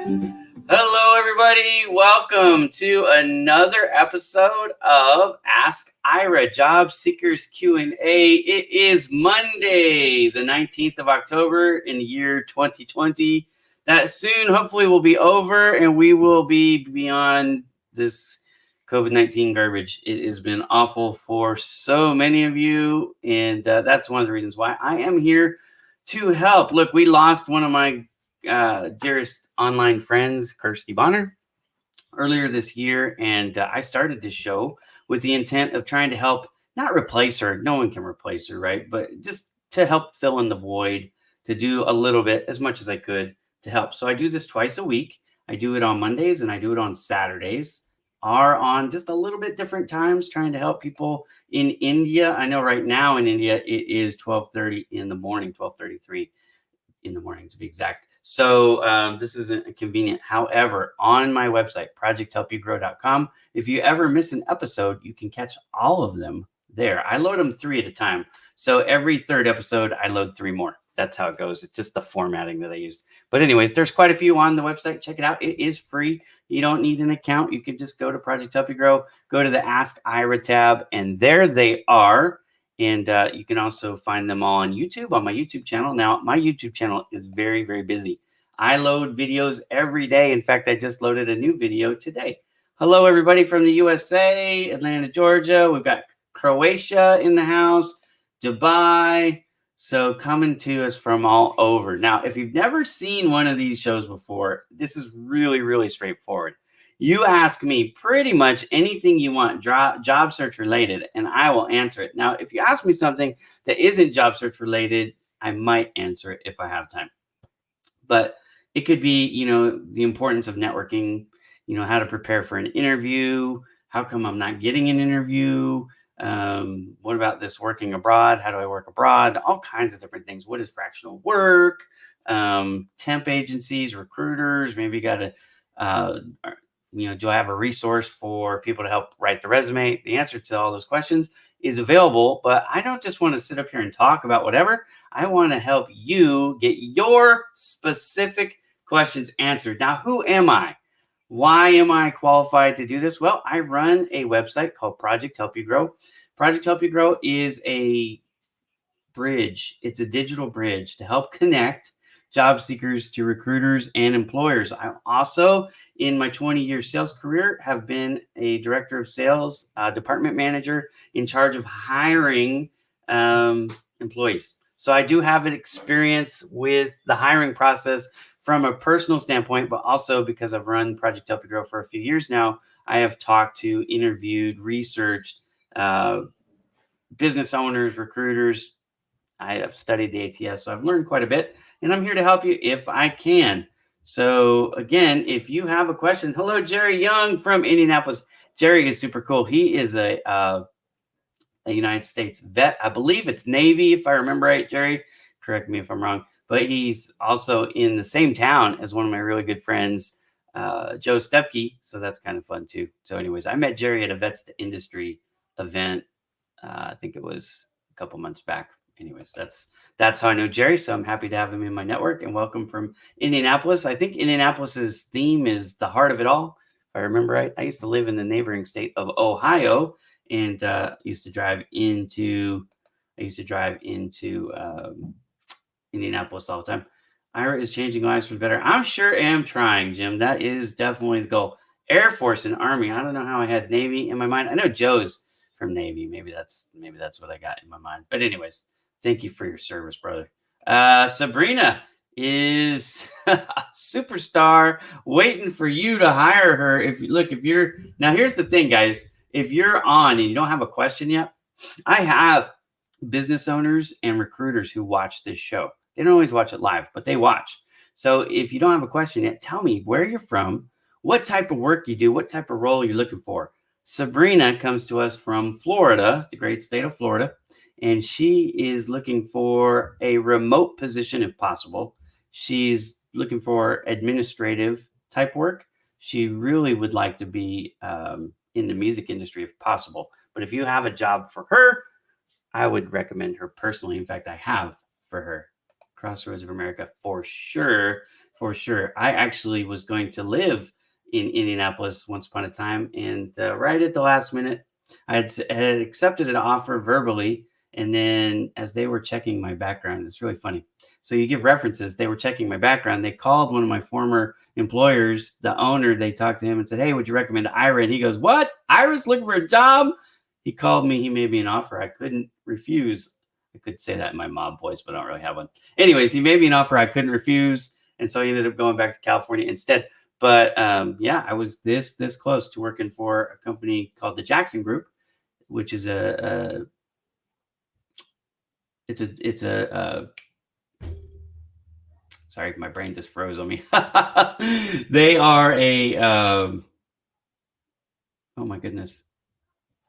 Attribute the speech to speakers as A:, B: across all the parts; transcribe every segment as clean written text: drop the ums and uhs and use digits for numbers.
A: Hello, everybody. Welcome to another episode of Ask Ira Job Seekers Q&A. It is Monday, the 19th of October in the year 2020. That soon, hopefully, will be over and we will be beyond this COVID-19 garbage. It has been awful for so many of you, and that's one of the reasons why I am here to help. Look, we lost one of my dearest online friends, Kirsty Bonner, earlier this year. And I started this show with the intent of trying to help, not replace her. No one can replace her, right? But just to help fill in the void, to do a little bit, as much as I could to help. So I do this twice a week. I do it on Mondays and I do it on Saturdays, are on just a little bit different times, trying to help people in India. I know right now in India, it is 12:30 in the morning, 12:33 in the morning to be exact. So this isn't convenient. However, on my website, projecthelpyougrow.com, if you ever miss an episode, you can catch all of them there. I load them 3 at a time. So every third episode, I load 3 more. That's how it goes. It's just the formatting that I used. But anyways, there's quite a few on the website. Check it out. It is free. You don't need an account. You can just go to Project Help You Grow, go to the Ask Ira tab, and there they are. And you can also find them all on YouTube, on my YouTube channel. Now, my YouTube channel is very, very busy. I load videos every day. In fact, I just loaded a new video today. Hello, everybody from the USA, Atlanta, Georgia. We've got Croatia in the house, Dubai. So coming to us from all over. Now, if you've never seen one of these shows before, this is really, really straightforward. You ask me pretty much anything you want, job search related, and I will answer it. Now, if you ask me something that isn't job search related, I might answer it if I have time. But it could be, the importance of networking, how to prepare for an interview. How come I'm not getting an interview? What about this working abroad? How do I work abroad? All kinds of different things. What is fractional work? Temp agencies, recruiters, maybe you got to, do I have a resource for people to help write the resume? The answer to all those questions is available, but I don't just want to sit up here and talk about whatever. I want to help you get your specific questions answered. Now, who am I? Why am I qualified to do this? Well, I run a website called Project Help You Grow. Project Help You Grow is a bridge. It's a digital bridge to help connect job seekers to recruiters and employers. I also, in my 20-year sales career, have been a director of sales, department manager in charge of hiring employees. So I do have an experience with the hiring process from a personal standpoint, but also because I've run Project Help You Grow for a few years now, I have talked to, interviewed, researched business owners, recruiters. I have studied the ATS, so I've learned quite a bit, and I'm here to help you if I can. So again, if you have a question, hello, Jerry Young from Indianapolis. Jerry is super cool. He is a United States vet. I believe it's Navy, if I remember right, Jerry. Correct me if I'm wrong. But he's also in the same town as one of my really good friends, Joe Stepke. So that's kind of fun too. So anyways, I met Jerry at a Vets to Industry event. I think it was a couple months back. Anyways, that's how I know Jerry. So I'm happy to have him in my network, and welcome from Indianapolis. I think Indianapolis's theme is the heart of it all. If I remember right, I used to live in the neighboring state of Ohio, and used to drive into Indianapolis all the time. Ira is changing lives for the better. I'm sure am trying, Jim. That is definitely the goal. Air Force and Army. I don't know how I had Navy in my mind. I know Joe's from Navy. Maybe that's what I got in my mind. But anyways, thank you for your service, brother. Sabrina is a superstar waiting for you to hire her. If you're now, here's the thing, guys. If you're on and you don't have a question yet, I have business owners and recruiters who watch this show. They don't always watch it live, but they watch. So if you don't have a question yet, tell me where you're from, what type of work you do, what type of role you're looking for. Sabrina comes to us from Florida, the great state of Florida, and she is looking for a remote position if possible. She's looking for administrative type work. She really would like to be in the music industry if possible. But if you have a job for her, I would recommend her personally. In fact, I have for her. Crossroads of America for sure. for sure. I actually was going to live in Indianapolis once upon a time, and right at the last minute, had accepted an offer verbally, and then as they were checking my background, it's really funny. So you give references. They were checking my background. They called one of my former employers, the owner. They talked to him and said, "Hey, would you recommend Ira?" And he goes, "What? Ira's looking for a job?" He called me. He made me an offer I couldn't refuse. I could say that in my mob voice, but I don't really have one. Anyways, he made me an offer I couldn't refuse, and so he ended up going back to California instead. But yeah, I was this close to working for a company called the Jackson Group, which is it's a sorry, my brain just froze on me. They are a oh my goodness,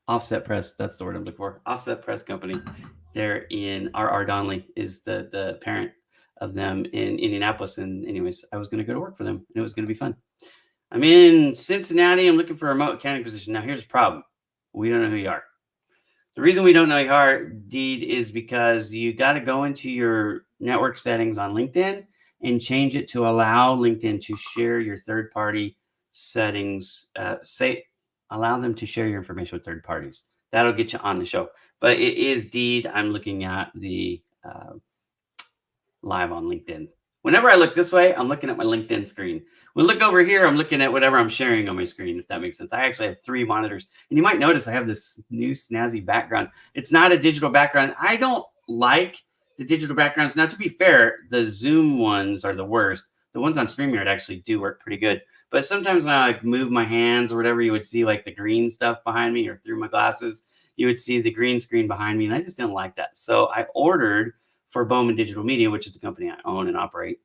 A: offset press. That's the word I'm looking for. Offset press company. They're in R.R. Donnelly is the parent of them in Indianapolis. And anyways, I was going to go to work for them, and it was going to be fun. I'm in Cincinnati. I'm looking for a remote accounting position. Now, here's the problem. We don't know who you are. The reason we don't know who you are, Deed, is because you got to go into your network settings on LinkedIn and change it to allow LinkedIn to share your third-party settings. Allow them to share your information with third parties. That'll get you on the show. But it is Deed. I'm looking at the live on LinkedIn. Whenever I look this way, I'm looking at my LinkedIn screen. When I look over here, I'm looking at whatever I'm sharing on my screen, if that makes sense. I actually have 3 monitors. And you might notice I have this new snazzy background. It's not a digital background. I don't like the digital backgrounds. Now, to be fair, the Zoom ones are the worst. The ones on StreamYard actually do work pretty good. But sometimes when I move my hands or whatever, you would see like the green stuff behind me, or through my glasses, you would see the green screen behind me. And I just didn't like that. So I ordered for Bowman Digital Media, which is the company I own and operate.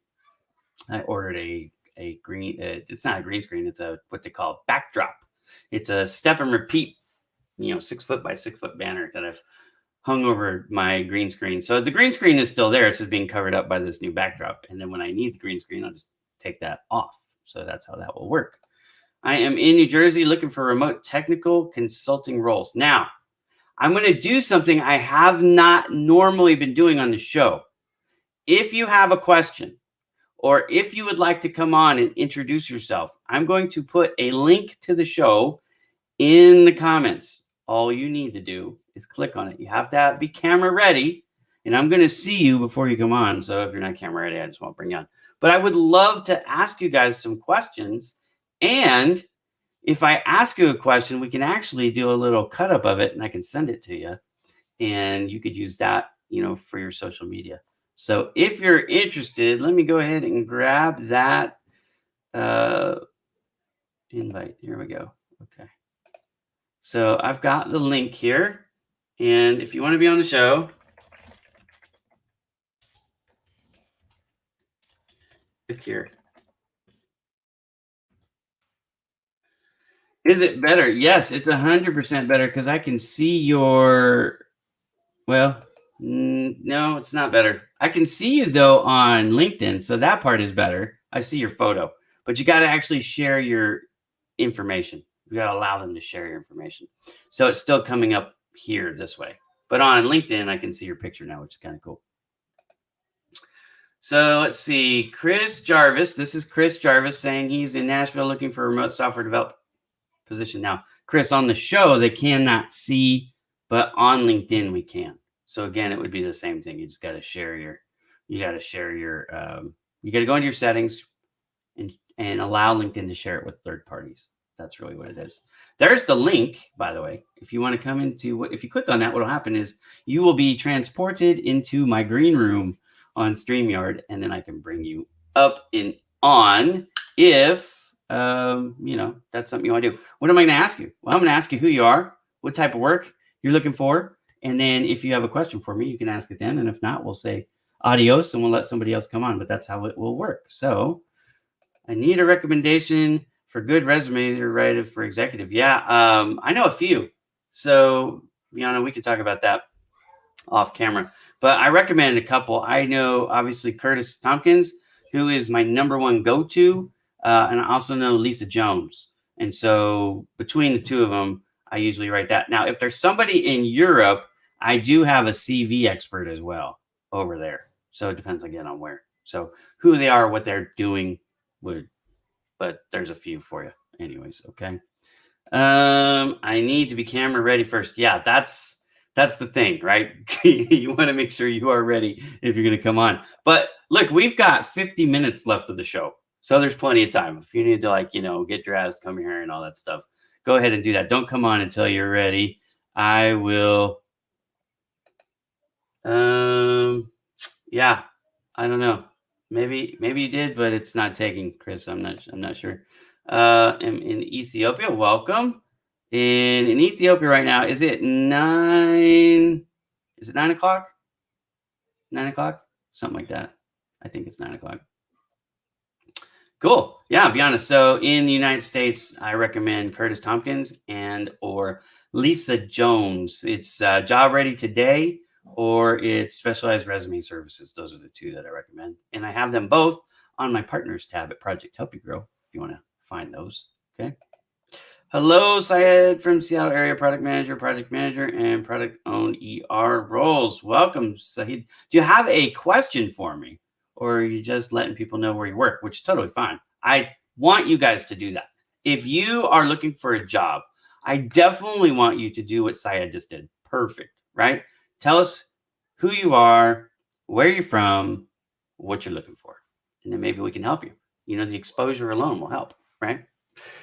A: I ordered a green, it's not a green screen. It's what they call backdrop. It's a step and repeat, 6 foot by 6 foot banner that I've hung over my green screen. So the green screen is still there. It's just being covered up by this new backdrop. And then when I need the green screen, I'll just take that off. So that's how that will work. I am in New Jersey looking for remote technical consulting roles. Now, I'm going to do something I have not normally been doing on the show. If you have a question, or if you would like to come on and introduce yourself, I'm going to put a link to the show in the comments. All you need to do is click on it. You have to be camera ready, and I'm going to see you before you come on. So if you're not camera ready, I just won't bring you on. But I would love to ask you guys some questions. And if I ask you a question, we can actually do a little cut up of it, and I can send it to you. And you could use that, for your social media. So if you're interested, let me go ahead and grab that invite. Here we go. Okay. So I've got the link here. And if you want to be on the show, click here. Is it better? Yes, it's 100% better because I can see your, well, no, it's not better. I can see you though on LinkedIn. So that part is better. I see your photo, but you got to actually share your information. You got to allow them to share your information. So it's still coming up here this way, but on LinkedIn, I can see your picture now, which is kind of cool. So let's see, Chris Jarvis. This is Chris Jarvis saying he's in Nashville looking for a remote software development position. Now, Chris, on the show, they cannot see, but on LinkedIn, we can. So again, it would be the same thing. You just got to share your, you got to go into your settings and allow LinkedIn to share it with third parties. That's really what it is. There's the link, by the way. If you want to come into, if you click on that, what will happen is you will be transported into my green room on StreamYard, and then I can bring you up and on if, that's something you want to do. What am I going to ask you? Well, I'm going to ask you who you are, what type of work you're looking for. And then if you have a question for me, you can ask it then. And if not, we'll say adios and we'll let somebody else come on, but that's how it will work. So I need a recommendation for good resume writer for executive. Yeah. I know a few. So, we could talk about that off camera, but I recommend a couple. I know obviously Curtis Tompkins, who is my number one go-to. And I also know Lisa Jones. And so between the two of them, I usually write that. Now, if there's somebody in Europe, I do have a CV expert as well over there. So it depends again on where. So who they are, what they're doing but there's a few for you anyways. Okay. I need to be camera ready first. Yeah, that's the thing, right? You want to make sure you are ready if you're going to come on. But look, we've got 50 minutes left of the show. So there's plenty of time. If you need to get dressed, come here and all that stuff, go ahead and do that. Don't come on until you're ready. I will yeah, I don't know. Maybe you did, but it's not taking, Chris. I'm not sure. In Ethiopia, welcome. In Ethiopia right now, is it 9? Is it 9 o'clock? 9 o'clock? Something like that. I think it's 9 o'clock. Cool. Yeah, I'll be honest. So in the United States, I recommend Curtis Tompkins and or Lisa Jones. It's Job Ready Today or it's Specialized Resume Services. Those are the two that I recommend. And I have them both on my partners tab at Project Help You Grow if you want to find those. Okay. Hello, Syed from Seattle area project manager, and product owned ER roles. Welcome, Saeed. Do you have a question for me? Or are you just letting people know where you work, which is totally fine. I want you guys to do that. If you are looking for a job, I definitely want you to do what Syed just did. Perfect, right? Tell us who you are, where you're from, what you're looking for. And then maybe we can help you. The exposure alone will help, right?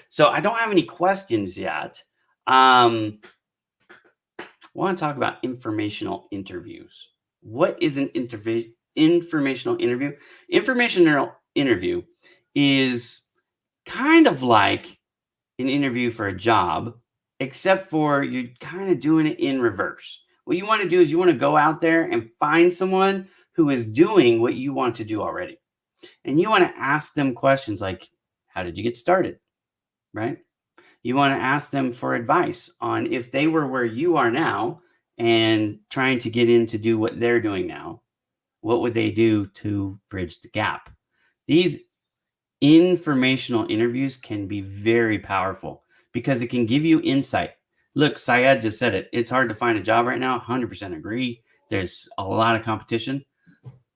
A: So I don't have any questions yet. I want to talk about informational interviews. What is an informational interview? Informational interview is kind of like an interview for a job, except for you're kind of doing it in reverse. What you want to do is you want to go out there and find someone who is doing what you want to do already. And you want to ask them questions like, how did you get started? Right? You want to ask them for advice on if they were where you are now and trying to get in to do what they're doing now, what would they do to bridge the gap? These informational interviews can be very powerful because it can give you insight. Look, Syed just said it. It's hard to find a job right now. 100% agree. There's a lot of competition.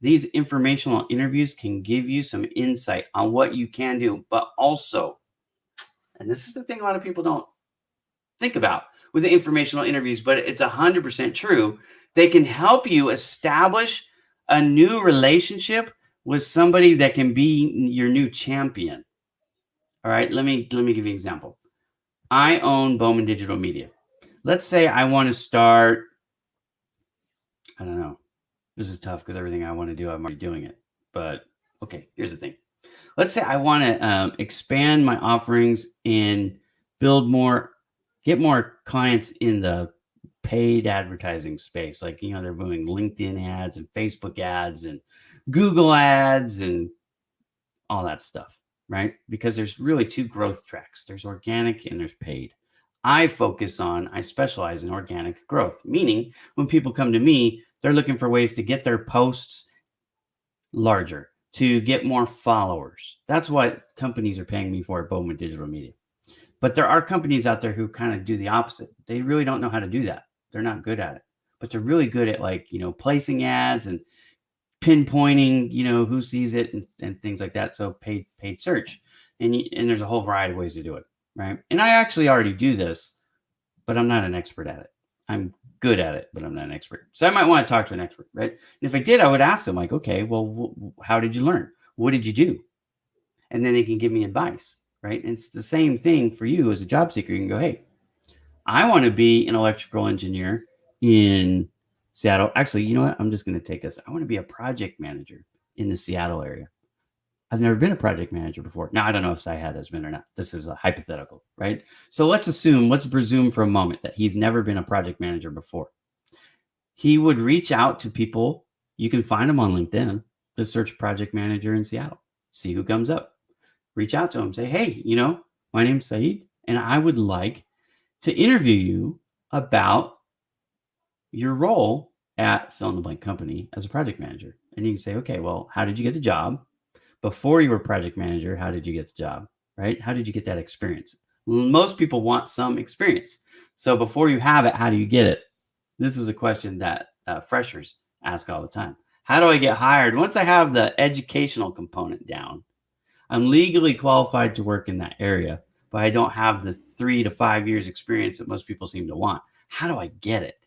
A: These informational interviews can give you some insight on what you can do, but also, and this is the thing a lot of people don't think about with the informational interviews, but it's 100% true. They can help you establish a new relationship with somebody that can be your new champion. All right, let me give you an example. I own Bowman Digital Media. Let's say I want to start, I don't know. This is tough because everything I want to do, I'm already doing it. But okay, here's the thing. Let's say I want to expand my offerings and get more clients in the paid advertising space. Like, they're doing LinkedIn ads and Facebook ads and Google ads and all that stuff, right? Because there's really two growth tracks. There's organic and there's paid. I specialize in organic growth, meaning when people come to me, they're looking for ways to get their posts larger, to get more followers. That's what companies are paying me for at Bowman Digital Media. But there are companies out there who kind of do the opposite. They really don't know how to do that. They're not good at it, but they're really good at placing ads and pinpointing, who sees it and things like that. So paid search, and there's a whole variety of ways to do it, right? And I actually already do this, but I'm not an expert at it. I'm good at it, but I'm not an expert. So I might want to talk to an expert, right? And if I did, I would ask them like, okay, well, how did you learn? What did you do? And then they can give me advice, right? And it's the same thing for you as a job seeker. You can go, hey, I want to be an electrical engineer in Seattle. Actually, you know what? I'm just going to take this. I want to be a project manager in the Seattle area. I've never been a project manager before. Now, I don't know if Syed has been or not. This is a hypothetical, right? So let's presume for a moment that he's never been a project manager before. He would reach out to people. You can find them on LinkedIn. Just search project manager in Seattle. See who comes up. Reach out to him. Say, hey, my name's Syed, and I would like to interview you about your role at fill in the blank company as a project manager. And you can say, okay, well, how did you get the job? Before you were project manager, how did you get the job, right? How did you get that experience? Most people want some experience. So before you have it, how do you get it? This is a question that freshers ask all the time. How do I get hired? Once I have the educational component down, I'm legally qualified to work in that area, but I don't have the 3 to 5 years experience that most people seem to want. How do I get it?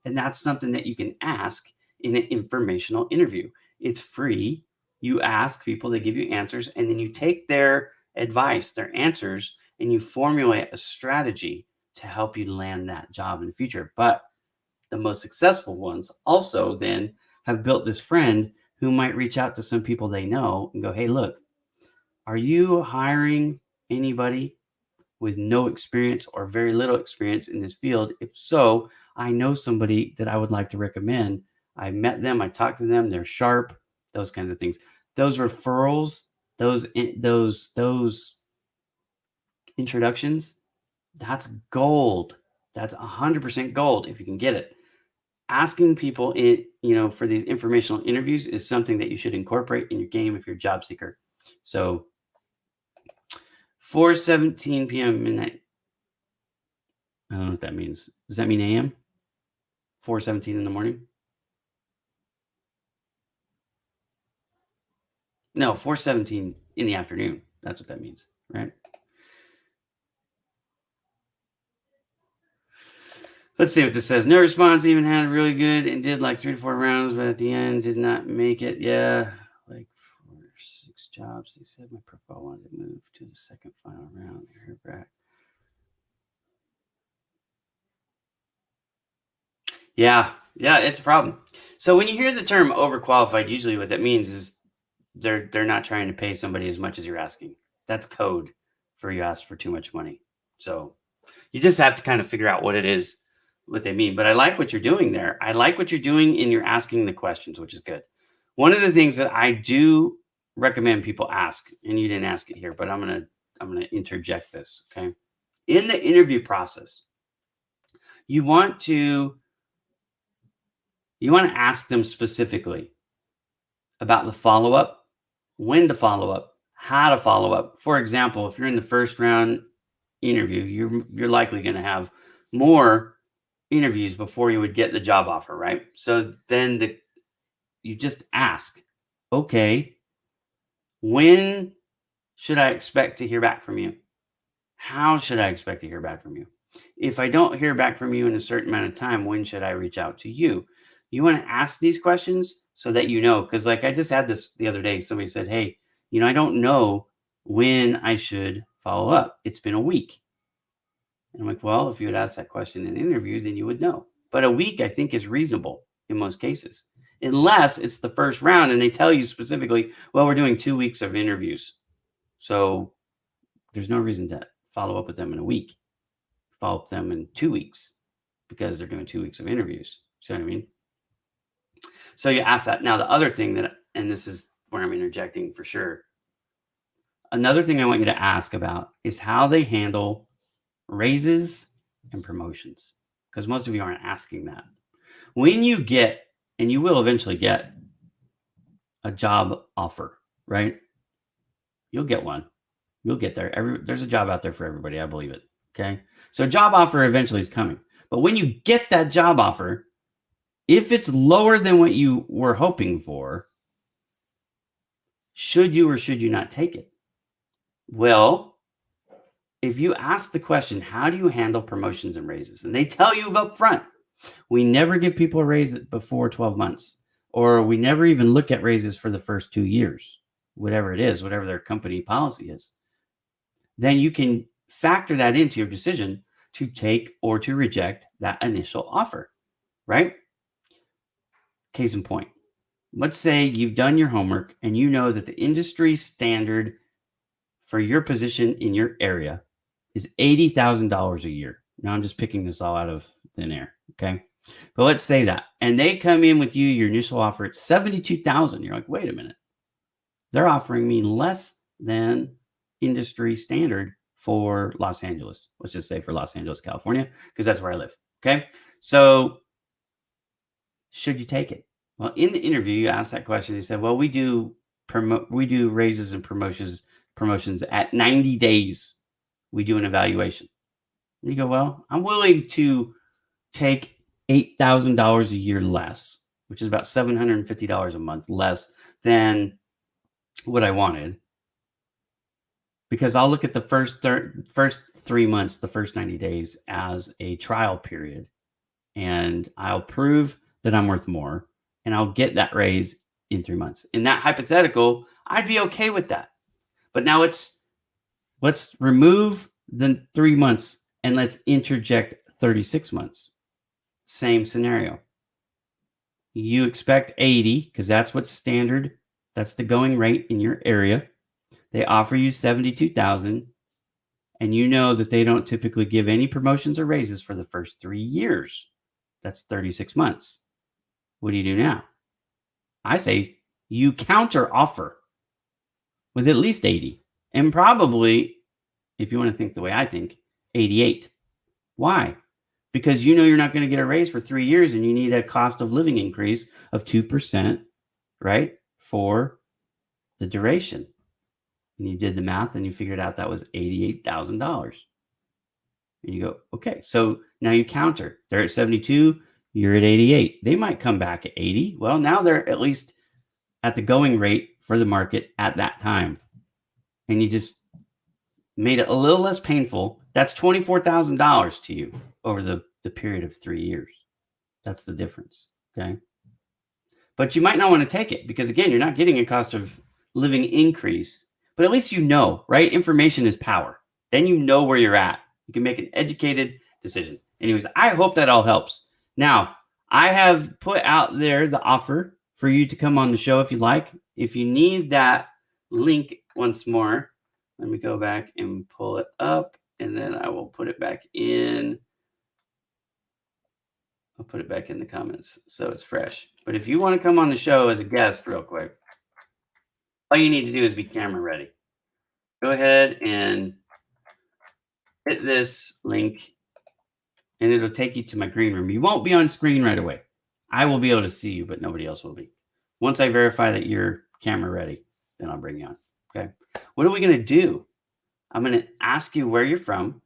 A: And that's something that you can ask in an informational interview. It's free. You ask people, they give you answers, and then you take their advice, their answers, and you formulate a strategy to help you land that job in the future. But the most successful ones also then have built this friend who might reach out to some people they know and go, hey, look, are you hiring anybody with no experience or very little experience in this field? If so, I know somebody that I would like to recommend. I met them, I talked to them, they're sharp, those kinds of things. Those referrals, those introductions, that's gold. That's 100% gold if you can get it. Asking people for these informational interviews is something that you should incorporate in your game if you're a job seeker. So 4:17 p.m. midnight. I don't know what that means. Does that mean AM? 4:17 in the morning? No, 4:17 in the afternoon. That's what that means, right? Let's see what this says. No response, even had really good and did like 3 to 4 rounds, but at the end did not make it. Yeah, like 4 6 jobs. They said my profile wanted to move to the second final round. I heard back. Yeah, it's a problem. So when you hear the term overqualified, usually what that means is they're not trying to pay somebody as much as you're asking. That's code for you ask for too much money. So you just have to kind of figure out what it is, what they mean. But I like what you're doing there. I like what you're doing in your asking the questions, which is good. One of the things that I do recommend people ask, and you didn't ask it here, but I'm gonna interject this. Okay. In the interview process, you want to ask them specifically about the follow up, when to follow up, how to follow up. For example, if you're in the first round interview, you're likely going to have more interviews before you would get the job offer, right? So then you just ask, okay, when should I expect to hear back from you? How should I expect to hear back from you? If I don't hear back from you in a certain amount of time, when should I reach out to you? You want to ask these questions so that you know, because like I just had this the other day. Somebody said, hey, I don't know when I should follow up. It's been a week. And I'm like, well, if you had asked that question in an interview, then you would know. But a week, I think, is reasonable in most cases, unless it's the first round and they tell you specifically, well, we're doing 2 weeks of interviews. So there's no reason to follow up with them in a week. Follow up with them in 2 weeks because they're doing 2 weeks of interviews. See what I mean? So you ask that. Now, the other thing and this is where I'm interjecting for sure. Another thing I want you to ask about is how they handle raises and promotions, because most of you aren't asking that. When you get, and you will eventually get a job offer, right? You'll get one. You'll get there. There's a job out there for everybody. I believe it. Okay. So a job offer eventually is coming. But when you get that job offer, if it's lower than what you were hoping for, should you or should you not take it? Well, if you ask the question, how do you handle promotions and raises? And they tell you up front, we never give people a raise before 12 months, or we never even look at raises for the first 2 years, whatever it is, whatever their company policy is. Then you can factor that into your decision to take or to reject that initial offer, right? Case in point, let's say you've done your homework and you know that the industry standard for your position in your area is $80,000 a year. Now I'm just picking this all out of thin air, okay? But let's say that, and they come in with your initial offer at $72,000. You're like, wait a minute, they're offering me less than industry standard for Los Angeles. Let's just say for Los Angeles, California, because that's where I live. Okay, so should you take it? Well, in the interview, you asked that question. They said, "Well, we do raises and promotions at 90 days. We do an evaluation." And you go, "Well, I'm willing to take $8,000 a year less, which is about $750 a month less than what I wanted. Because I'll look at the first 3 months, the first 90 days as a trial period, and I'll prove that I'm worth more, and I'll get that raise in 3 months. In that hypothetical, I'd be okay with that. But now let's remove the 3 months and let's interject 36 months. Same scenario. You expect 80 because that's what's standard. That's the going rate in your area. They offer you 72,000, and you know that they don't typically give any promotions or raises for the first 3 years. That's 36 months. What do you do now? I say you counter offer with at least 80, and probably, if you want to think the way I think, 88. Why? Because you know you're not going to get a raise for 3 years, and you need a cost of living increase of 2%, right, for the duration. And you did the math and you figured out that was $88,000. And you go, okay, so now you counter. They're at 72, you're at 88. They might come back at 80. Well, now they're at least at the going rate for the market at that time. And you just made it a little less painful. That's $24,000 to you over the period of 3 years. That's the difference, okay? But you might not want to take it because, again, you're not getting a cost of living increase. But at least you know, right? Information is power. Then you know where you're at. You can make an educated decision. Anyways, I hope that all helps. Now, I have put out there the offer for you to come on the show if you'd like. If you need that link once more, let me go back and pull it up, and then I will put it back in. I'll put it back in the comments so it's fresh. But if you want to come on the show as a guest real quick, all you need to do is be camera ready. Go ahead and hit this link, and it'll take you to my green room. You won't be on screen right away. I will be able to see you, but nobody else will be. Once I verify that you're camera ready, then I'll bring you on. Okay. What are we going to do? I'm going to ask you where you're from,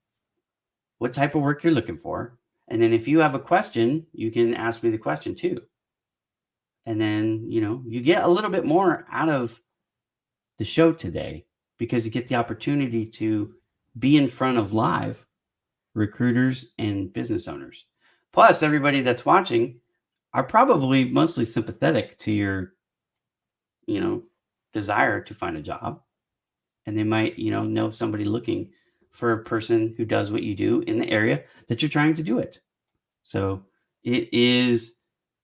A: what type of work you're looking for, and then if you have a question, you can ask me the question too. And then, you get a little bit more out of the show today because you get the opportunity to be in front of live recruiters and business owners. Plus, everybody that's watching are probably mostly sympathetic to your, desire to find a job. And they might, know somebody looking for a person who does what you do in the area that you're trying to do it. So it is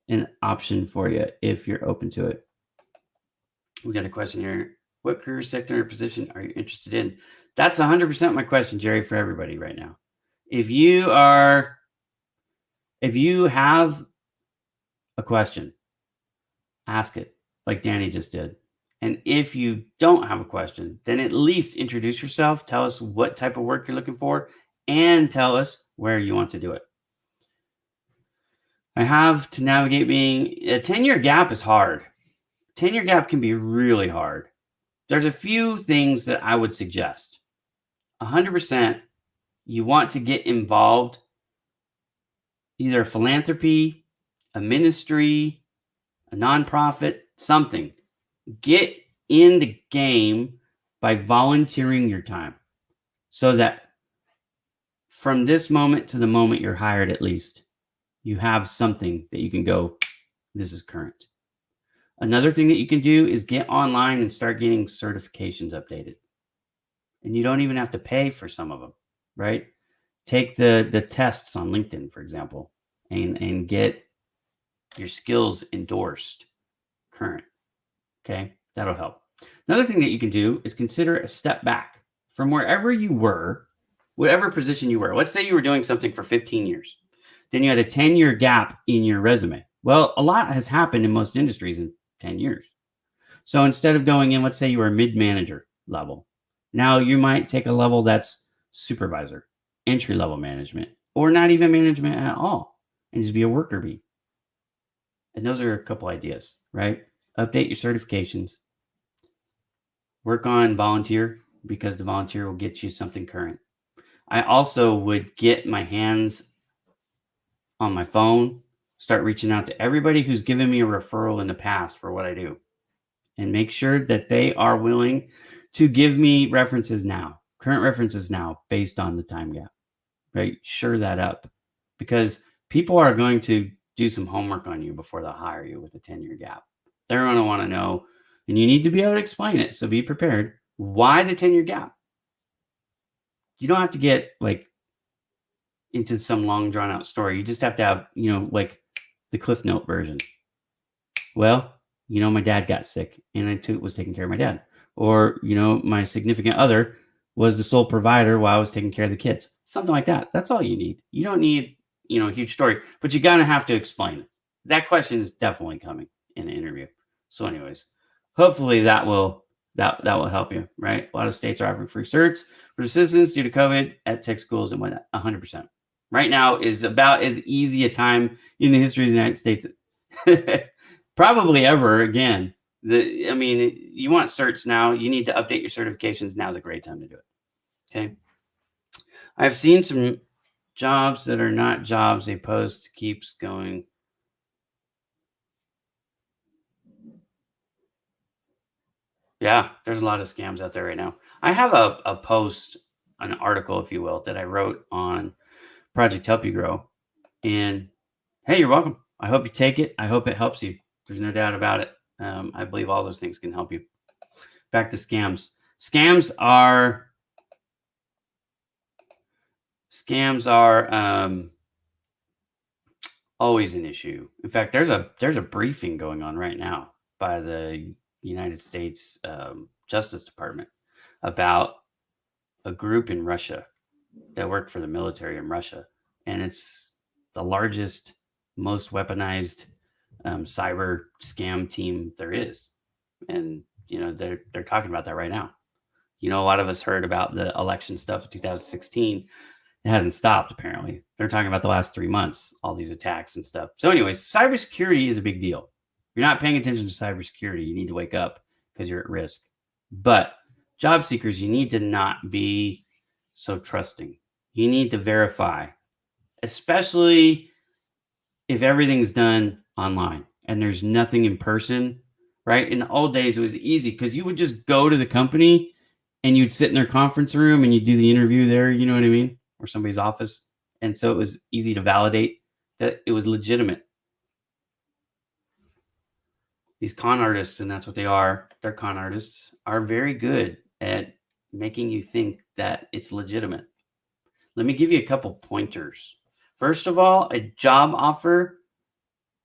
A: an option for you if you're open to it. We got a question here. What career sector or position are you interested in? That's 100% my question, Jerry, for everybody right now. If you have a question, ask it like Danny just did. And if you don't have a question, then at least introduce yourself, tell us what type of work you're looking for, and tell us where you want to do it. I have to navigate being a 10-year gap is hard. 10-year gap can be really hard. There's a few things that I would suggest. 100%, you want to get involved, either philanthropy, a ministry, a nonprofit, something. Get in the game by volunteering your time so that from this moment to the moment you're hired, at least, you have something that you can go, this is current. Another thing that you can do is get online and start getting certifications updated. And you don't even have to pay for some of them, right? Take the tests on LinkedIn, for example, and get your skills endorsed current. Okay, that'll help. Another thing that you can do is consider a step back from wherever you were, whatever position you were. Let's say you were doing something for 15 years. Then you had a 10-year gap in your resume. Well, a lot has happened in most industries in 10 years. So instead of going in, let's say you were mid-manager level. Now you might take a level that's supervisor, entry-level management, or not even management at all, and just be a worker bee. And those are a couple ideas, right? Update your certifications. Work on volunteer because the volunteer will get you something current. I also would get my hands on my phone start reaching out to everybody who's given me a referral in the past for what I do and make sure that they are willing to give me references now, current references now, based on the time gap, right? Sure that up, because people are going to do some homework on you before they'll hire you with a 10-year gap. They're going to want to know, and you need to be able to explain it. So be prepared. Why the 10-year gap? You don't have to get like into some long drawn out story. You just have to have, like the Cliff Note version. Well, my dad got sick and I was taking care of my dad. Or, my significant other was the sole provider while I was taking care of the kids. Something like that. That's all you need. You don't need, a huge story, but you're going to have to explain it. That question is definitely coming in an interview. So anyways, hopefully that will help you, right? A lot of states are offering free certs for citizens due to COVID at tech schools and whatnot. 100%. Right now is about as easy a time in the history of the United States probably ever again. You want certs now. You need to update your certifications. Now's a great time to do it. Okay. I've seen some jobs that are not jobs. They post keeps going. Yeah, there's a lot of scams out there right now. I have a post, an article, if you will, that I wrote on Project Help You Grow. And hey, you're welcome. I hope you take it. I hope it helps you. There's no doubt about it. I believe all those things can help you. Back to scams. Scams are always an issue. In fact, there's a briefing going on right now by the United States Justice Department about a group in Russia that work for the military in Russia, and it's the largest, most weaponized cyber scam team there is. And they're talking about that right now. A lot of us heard about the election stuff in 2016. It hasn't stopped, apparently. They're talking about the last 3 months, all these attacks and stuff. So anyways, cybersecurity is a big deal. If you're not paying attention to cybersecurity, you need to wake up because you're at risk. But job seekers, you need to not be so trusting. You need to verify, especially if everything's done online and there's nothing in person, right? In the old days, it was easy because you would just go to the company and you'd sit in their conference room and you'd do the interview there, you know what I mean? Or somebody's office. And so it was easy to validate that it was legitimate. These con artists, and that's what they are, they're con artists, are very good at making you think that it's legitimate. Let me give you a couple pointers. First of all, a job offer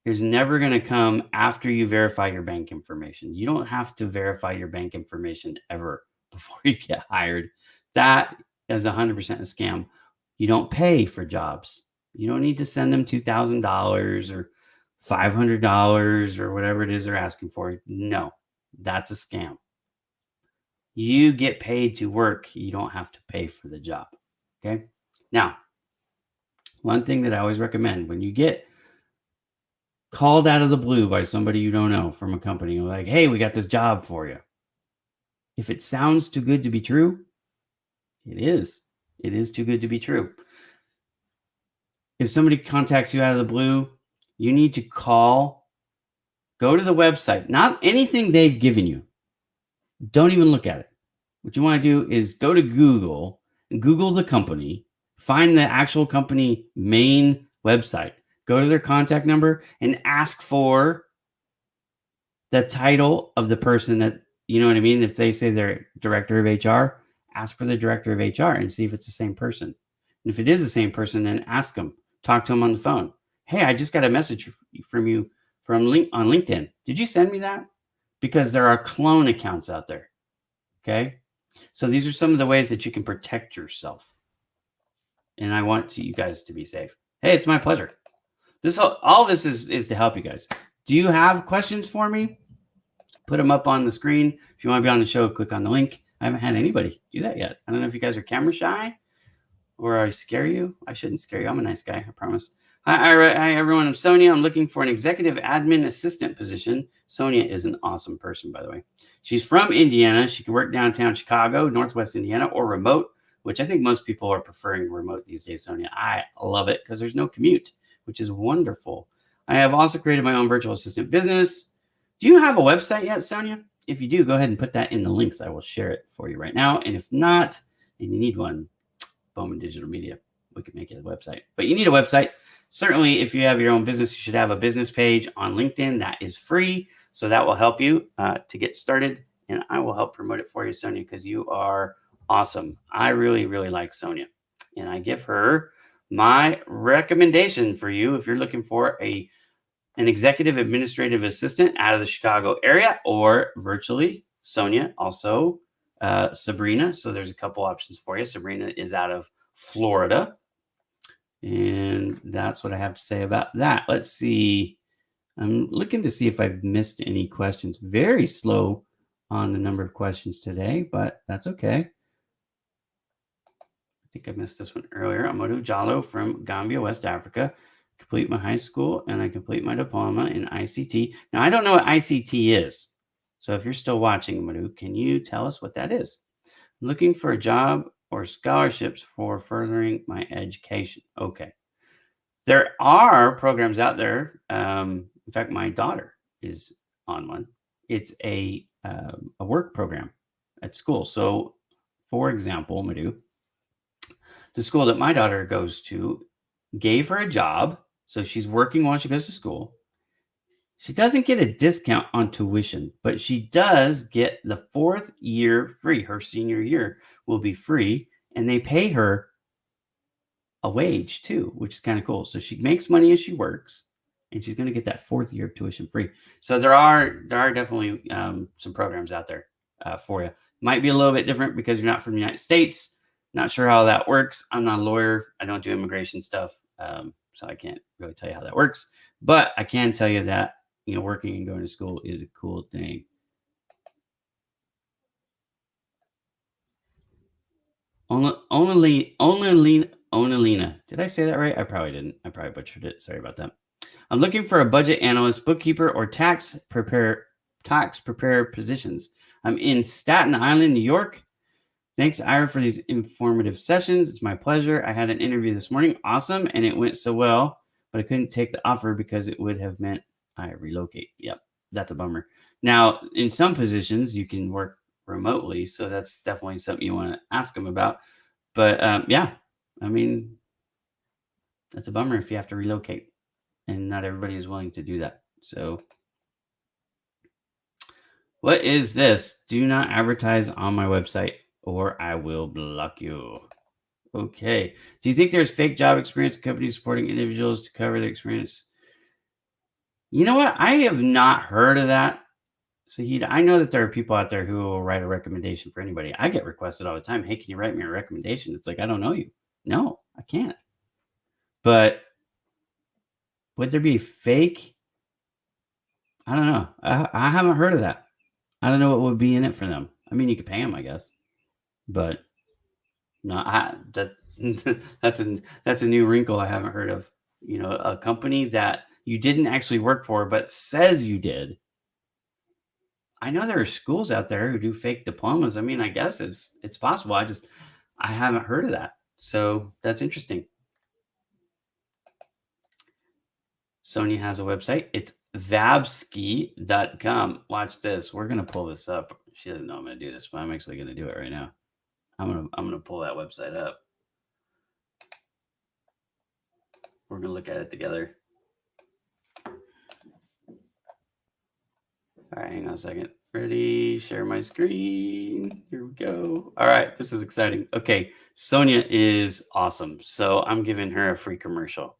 A: is never going to come after you verify your bank information. You don't have to verify your bank information ever before you get hired. That is 100% a scam. You don't pay for jobs. You don't need to send them $2,000 or $500 or whatever it is they're asking for. No, that's a scam. You get paid to work. You don't have to pay for the job. Okay. Now, one thing that I always recommend when you get called out of the blue by somebody you don't know from a company, like, hey, we got this job for you. If it sounds too good to be true, it is. It is too good to be true. If somebody contacts you out of the blue, you need to go to the website, not anything they've given you. Don't even look at it. What you want to do is go to Google and Google the company, find the actual company main website, go to their contact number and ask for the title of the person that, you know what I mean? If they say they're director of HR, ask for the director of HR and see if it's the same person. And if it is the same person, then ask them, talk to them on the phone. Hey, I just got a message from you on LinkedIn. Did you send me that? Because there are clone accounts out there. Okay. So these are some of the ways that you can protect yourself. And I want you guys to be safe. Hey, it's my pleasure. All this is to help you guys. Do you have questions for me? Put them up on the screen. If you want to be on the show, click on the link. I haven't had anybody do that yet. I don't know if you guys are camera shy or I scare you. I shouldn't scare you. I'm a nice guy, I promise. Hi, everyone. I'm Sonia. I'm looking for an executive admin assistant position. Sonia is an awesome person, by the way. She's from Indiana. She can work downtown Chicago, Northwest Indiana, or remote, which I think most people are preferring remote these days, Sonia. I love it because there's no commute, which is wonderful. I have also created my own virtual assistant business. Do you have a website yet, Sonia? If you do, go ahead and put that in the links. I will share it for you right now. And if not, and you need one, Bowman Digital Media, we can make it a website. But you need a website. Certainly, if you have your own business, you should have a business page on LinkedIn. That is free. So that will help you to get started. And I will help promote it for you, Sonia, because you are awesome. I really, really like Sonia. And I give her my recommendation for you if you're looking for an executive administrative assistant out of the Chicago area or virtually. Sonia, also Sabrina. So there's a couple options for you. Sabrina is out of Florida. And that's what I have to say about that. Let's see. I'm looking to see if I've missed any questions. Very slow on the number of questions today, but that's okay. I think I missed this one earlier. Amadou Jallo from Gambia, West Africa. Complete my high school and I complete my diploma in ICT. Now, I don't know what ICT is. So if you're still watching, Amadou, can you tell us what that is? I'm looking for a job or scholarships for furthering my education. Okay. There are programs out there. In fact, my daughter is on one. It's a work program at school. So, for example, Madhu, the school that my daughter goes to gave her a job. So she's working while she goes to school. She doesn't get a discount on tuition, but she does get the 4th year free. Her senior year will be free, and they pay her a wage too, which is kind of cool. So she makes money as she works, and she's going to get that 4th year of tuition free. So there are definitely some programs out there for you. Might be a little bit different because you're not from the United States. Not sure how that works. I'm not a lawyer. I don't do immigration stuff, so I can't really tell you how that works. But I can tell you that working and going to school is a cool thing. Onalina. Did I say that right? I probably didn't. I probably butchered it. Sorry about that. I'm looking for a budget analyst, bookkeeper, or tax preparer positions. I'm in Staten Island, New York. Thanks, Ira, for these informative sessions. It's my pleasure. I had an interview this morning. Awesome. And it went so well, but I couldn't take the offer because it would have meant I relocate. Yep. That's a bummer. Now, in some positions, you can work remotely. So that's definitely something you want to ask them about. But yeah, I mean, that's a bummer if you have to relocate. And not everybody is willing to do that. So what is this? Do not advertise on my website or I will block you. Okay. Do you think there's fake job experience companies supporting individuals to cover their experience? You know what? I have not heard of that. Sahid, I know that there are people out there who will write a recommendation for anybody. I get requested all the time. Hey, can you write me a recommendation? It's like, I don't know you. No, I can't. But would there be fake? I don't know. I haven't heard of that. I don't know what would be in it for them. I mean, you could pay them, I guess. But no, that's a new wrinkle I haven't heard of. A company that you didn't actually work for, but says you did. I know there are schools out there who do fake diplomas. I mean, I guess it's possible. I haven't heard of that. So that's interesting. Sonia has a website. It's vabsky.com. Watch this. We're going to pull this up. She doesn't know I'm going to do this, but I'm actually going to do it right now. I'm going to pull that website up. We're going to look at it together. All right, hang on a second. Ready? Share my screen. Here we go. All right, this is exciting. Okay, Sonia is awesome. So I'm giving her a free commercial.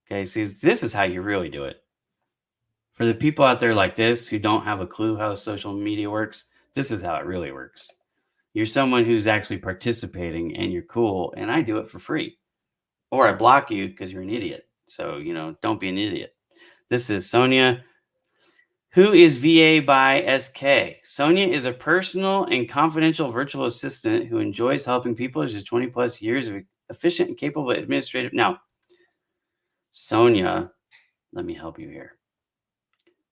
A: Okay, see, this is how you really do it. For the people out there like this who don't have a clue how social media works, this is how it really works. You're someone who's actually participating and you're cool, and I do it for free. Or I block you because you're an idiot. So, don't be an idiot. This is Sonia. Who is VA by SK? Sonia is a personal and confidential virtual assistant who enjoys helping people. She's 20 plus years of efficient and capable administrative. Now, Sonia, let me help you here.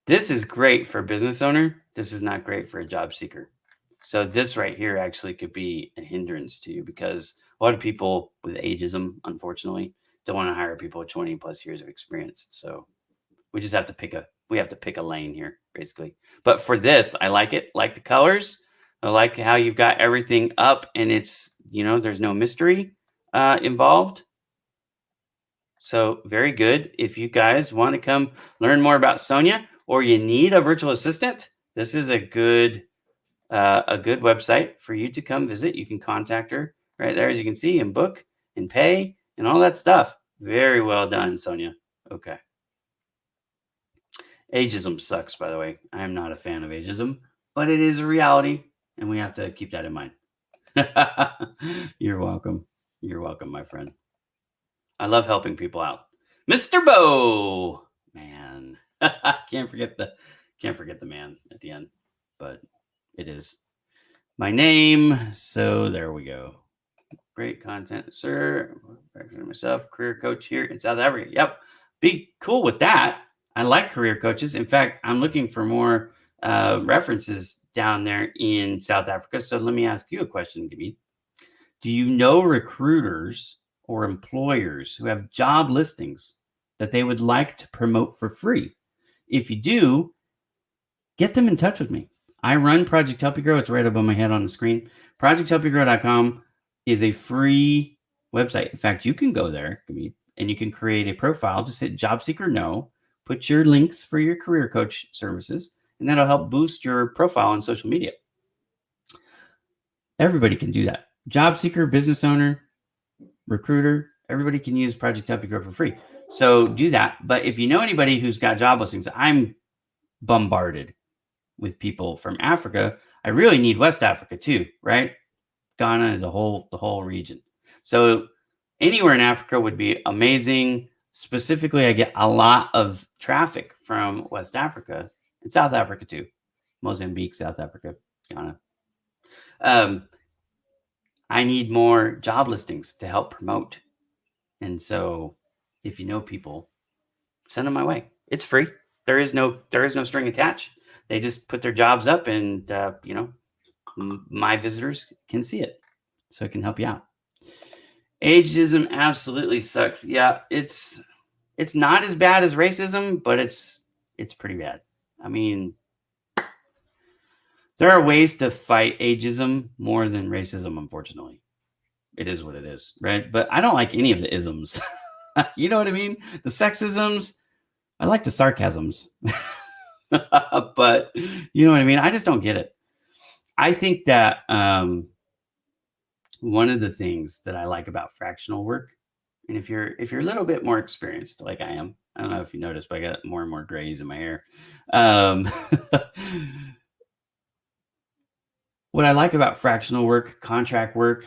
A: This is great for a business owner. This is not great for a job seeker. So this right here actually could be a hindrance to you because a lot of people with ageism, unfortunately, don't want to hire people with 20 plus years of experience. So we just have to pick a lane here, basically. But for this, I like it. Like the colors. I like how you've got everything up, and it's, there's no mystery involved. So very good. If you guys want to come learn more about Sonia, or you need a virtual assistant, this is a good website for you to come visit. You can contact her right there, as you can see, and book and pay and all that stuff. Very well done, Sonia. Okay. Ageism sucks, by the way. I am not a fan of ageism, but it is a reality, and we have to keep that in mind. You're welcome. You're welcome, my friend. I love helping people out. Mr. Bo, man. Can't forget the man at the end, but it is my name. So there we go. Great content, sir. Myself, career coach here in South Africa. Yep. Be cool with that. I like career coaches. In fact, I'm looking for more references down there in South Africa. So let me ask you a question, Gabby. Do you know recruiters or employers who have job listings that they would like to promote for free? If you do, get them in touch with me. I run Project Help You Grow. It's right above my head on the screen. ProjectHelpYouGrow.com is a free website. In fact, you can go there and you can create a profile. Just hit Job Seeker No, put your links for your career coach services, and that'll help boost your profile on social media. Everybody can do that. Job seeker, business owner, recruiter, everybody can use Project Help You Grow for free. So do that. But if you know anybody who's got job listings, I'm bombarded with people from Africa. I really need West Africa too, right? Ghana, the whole region. So anywhere in Africa would be amazing. Specifically, I get a lot of traffic from West Africa and South Africa too. Mozambique, South Africa, Ghana. I need more job listings to help promote. And so if you know people, send them my way. It's free. There is no string attached. They just put their jobs up, and my visitors can see it, so it can help you out. Ageism absolutely sucks. Yeah, it's not as bad as racism, but it's pretty bad. I mean, there are ways to fight ageism more than racism, unfortunately. It is what it is, right? But I don't like any of the isms. You know what I mean? The sexisms, I like the sarcasms. But you know what I mean? I just don't get it. I think that one of the things that I like about fractional work, and if you're a little bit more experienced, like I am, I don't know if you noticed, but I got more and more grays in my hair. What I like about fractional work, contract work,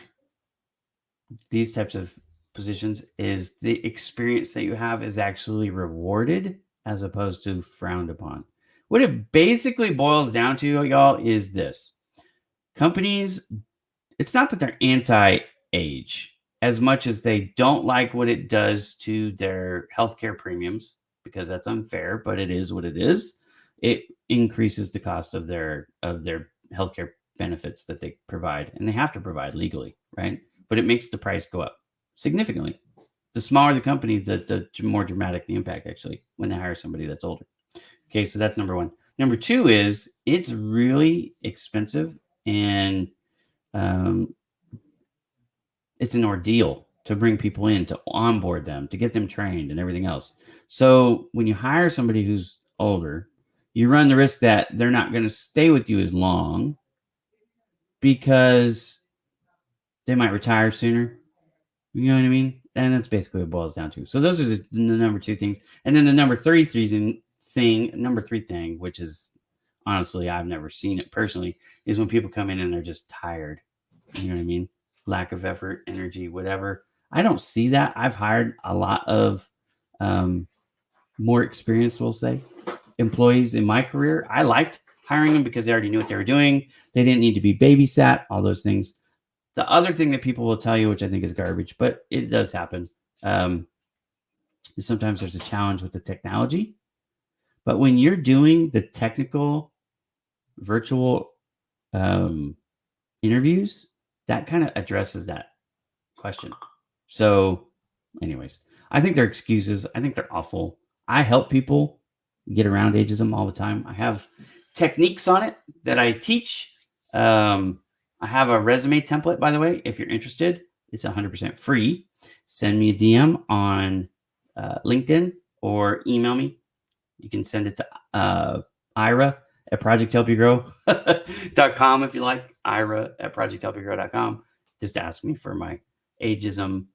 A: these types of positions is the experience that you have is actually rewarded as opposed to frowned upon. What it basically boils down to, y'all, is this. Companies, it's not that they're anti-age as much as they don't like what it does to their healthcare premiums, because that's unfair, but it is what it is. It increases the cost of their healthcare benefits that they provide, and they have to provide legally, right? But it makes the price go up significantly. The smaller the company, the more dramatic the impact, actually, when they hire somebody that's older. Okay, so that's number one. Number two is it's really expensive, and it's an ordeal to bring people in, to onboard them, to get them trained and everything else. So when you hire somebody who's older, you run the risk that they're not going to stay with you as long because they might retire sooner. You know what I mean? And that's basically what it boils down to. So those are the number two things. And then the number three thing, which is honestly, I've never seen it personally, is when people come in and they're just tired. You know what I mean? Lack of effort, energy, whatever. I don't see that. I've hired a lot of more experienced, we'll say, employees in my career. I liked hiring them because they already knew what they were doing. They didn't need to be babysat, all those things. The other thing that people will tell you, which I think is garbage, but it does happen, is sometimes there's a challenge with the technology. But when you're doing the technical virtual interviews, that kind of addresses that question. So anyways, I think they're excuses. I think they're awful. I help people get around ageism all the time. I have techniques on it that I teach. I have a resume template, by the way, if you're interested. It's 100% free. Send me a DM on LinkedIn or email me. You can send it to Ira at projecthelpyougrow.com if you like. Ira at projecthelpyougrow.com. Just ask me for my ageism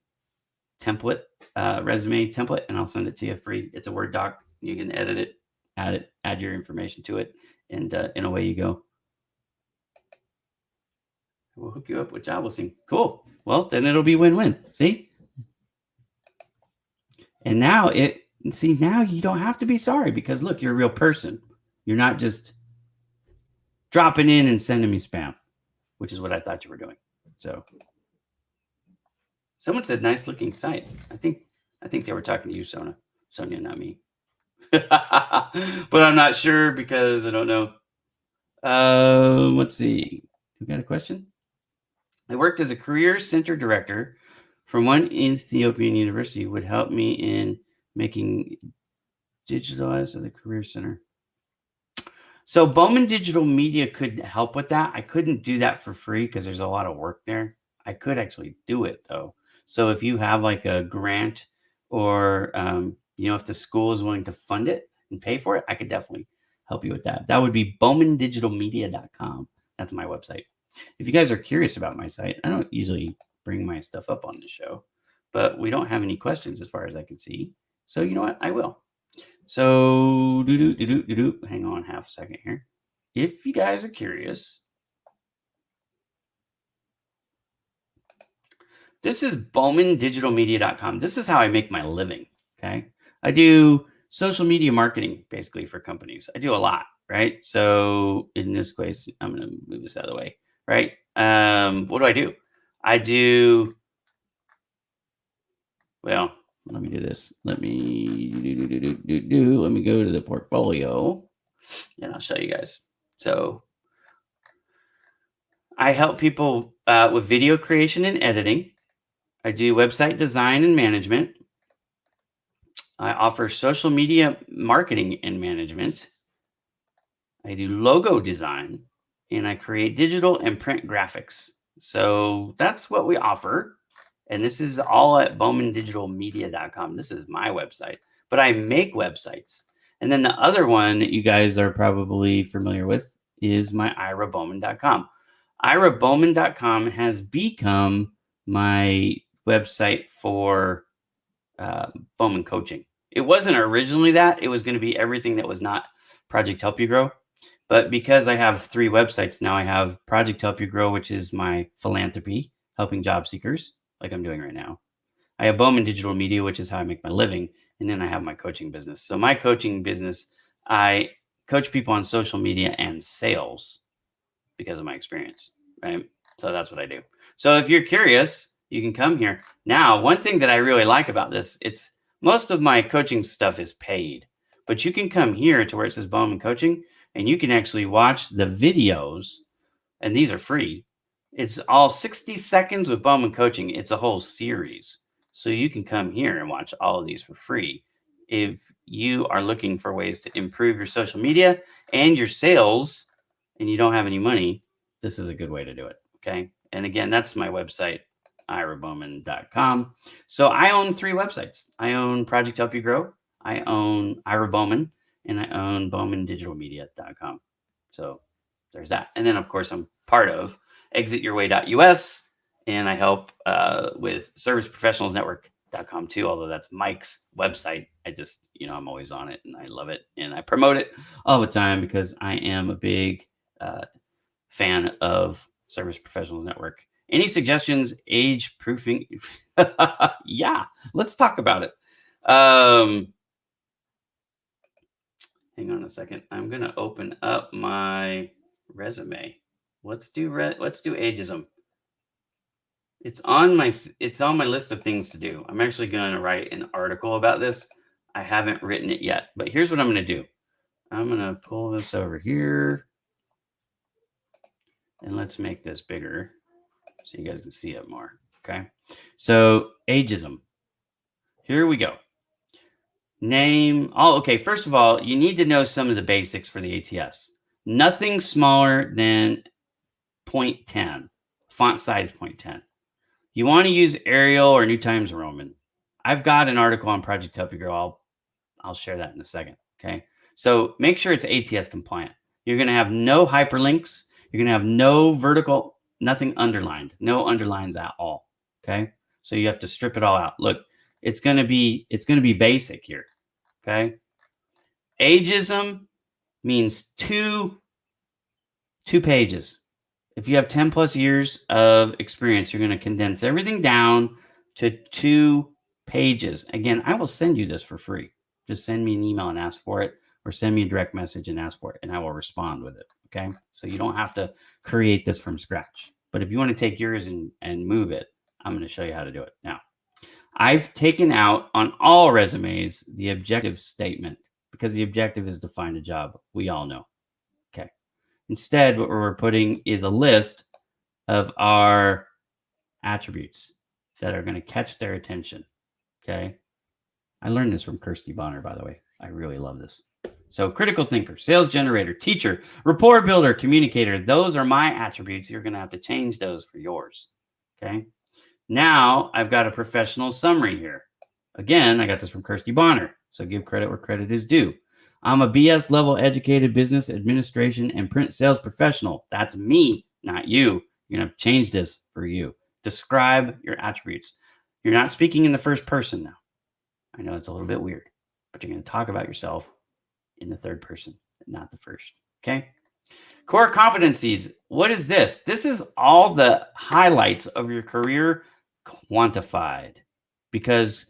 A: template, resume template, and I'll send it to you free. It's a Word doc. You can edit it, add your information to it, and away you go. We'll hook you up with job listing. Cool. Well, then it'll be win-win. See? And now now you don't have to be sorry because look, you're a real person. You're not just dropping in and sending me spam, which is what I thought you were doing. So someone said nice looking site. I think they were talking to you, Sonia, not me. But I'm not sure because I don't know. Let's see. We got a question? I worked as a career center director from one Ethiopian university. Would help me in making digitalized of the career center. So Bowman Digital Media could help with that. I couldn't do that for free because there's a lot of work there. I could actually do it though. So if you have like a grant or if the school is willing to fund it and pay for it, I could definitely help you with that. That would be bowmandigitalmedia.com. That's my website. If you guys are curious about my site, I don't usually bring my stuff up on the show, but we don't have any questions as far as I can see. So you know what? I will. So hang on half a second here. If you guys are curious, this is bowmandigitalmedia.com. This is how I make my living. Okay. I do social media marketing basically for companies. I do a lot, right? So in this case, I'm going to move this out of the way, right? What do? Well, let me do this. Let me let me go to the portfolio and I'll show you guys. So I help people with video creation and editing. I do website design and management. I offer social media marketing and management. I do logo design and I create digital and print graphics. So that's what we offer. And this is all at bowmandigitalmedia.com. This is my website, but I make websites. And then the other one that you guys are probably familiar with is my irabowman.com. irabowman.com has become my website for Bowman coaching. It wasn't originally that. It was going to be everything that was not Project Help You Grow. But because I have 3 websites now, I have Project Help You Grow, which is my philanthropy, helping job seekers like I'm doing right now. I have Bowman Digital Media, which is how I make my living. And then I have my coaching business. So my coaching business, I coach people on social media and sales because of my experience, right? So that's what I do. So if you're curious, you can come here. Now, one thing that I really like about this, it's most of my coaching stuff is paid, but you can come here to where it says Bowman Coaching and you can actually watch the videos, and these are free. It's all 60 seconds with Bowman Coaching. It's a whole series. So you can come here and watch all of these for free. If you are looking for ways to improve your social media and your sales and you don't have any money, this is a good way to do it. Okay. And again, that's my website, irabowman.com. So I own 3 websites. I own Project Help You Grow. I own Ira Bowman, and I own bowmandigitalmedia.com. So there's that. And then, of course, I'm part of exityourway.us, and I help with serviceprofessionalsnetwork.com too, although that's Mike's website. I just, I'm always on it, and I love it, and I promote it all the time because I am a big fan of Service Professionals Network. Any suggestions, age proofing? Yeah, let's talk about it. Hang on a second. I'm going to open up my resume. Let's do ageism. It's on my list of things to do. I'm actually going to write an article about this. I haven't written it yet, but here's what I'm going to do. I'm going to pull this over here and let's make this bigger so you guys can see it more. Okay. So ageism. Here we go. Name. Oh, okay. First of all, you need to know some of the basics for the ATS. Nothing smaller than 0.10, font size 0.10. You want to use Arial or New Times Roman. I've got an article on Project Help Your Girl. I'll share that in a second. Okay. So make sure it's ATS compliant. You're going to have no hyperlinks. You're going to have no vertical, nothing underlined, no underlines at all. Okay. So you have to strip it all out. Look, it's going to be basic here. Okay. Ageism means two pages. If you have 10 plus years of experience, you're going to condense everything down to 2 pages. Again, I will send you this for free. Just send me an email and ask for it, or send me a direct message and ask for it, and I will respond with it. Okay. So you don't have to create this from scratch. But if you want to take yours and move it, I'm going to show you how to do it. Now, I've taken out on all resumes the objective statement, because the objective is to find a job. We all know. Okay. Instead, what we're putting is a list of our attributes that are going to catch their attention. Okay. I learned this from Kirsty Bonner, by the way. I really love this. So, critical thinker, sales generator, teacher, rapport builder, communicator. Those are my attributes. You're going to have to change those for yours. Okay. Now I've got a professional summary here. Again, I got this from Kirsty Bonner. So give credit where credit is due. I'm a BS level educated business administration and print sales professional. That's me, not you. You're going to change this for you. Describe your attributes. You're not speaking in the first person now. I know it's a little bit weird, but you're going to talk about yourself in the third person, not the first. Okay. Core competencies. What is this? This is all the highlights of your career quantified, because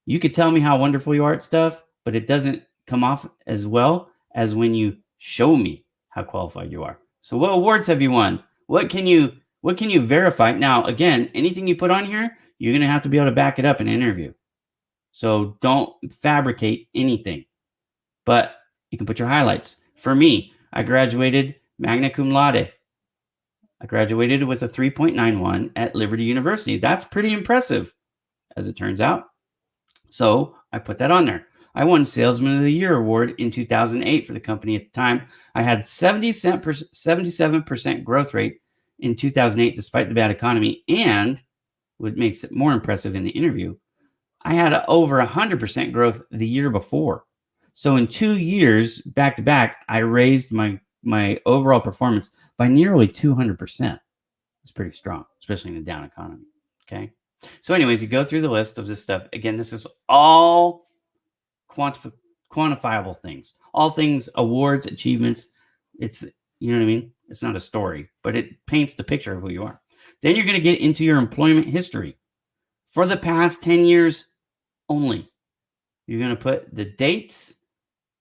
A: you could tell me how wonderful you are at stuff, but it doesn't come off as well as when you show me how qualified you are. So what awards have you won? What can you verify? Now, again, anything you put on here, you're going to have to be able to back it up in an interview. So don't fabricate anything, but you can put your highlights. For me, I graduated magna cum laude. I graduated with a 3.91 at Liberty University. That's pretty impressive, as it turns out. So I put that on there. I won Salesman of the Year award in 2008 for the company at the time. I had 77% growth rate in 2008, despite the bad economy. And what makes it more impressive in the interview, I had over 100% growth the year before. So in 2 years, back to back, I raised my overall performance by nearly 200%. It's pretty strong, especially in a down economy. Okay. So anyways, you go through the list of this stuff. Again, this is all quantifiable things, all things, awards, achievements. It's, you know what I mean? It's not a story, but it paints the picture of who you are. Then you're going to get into your employment history for the past 10 years only. You're going to put the dates,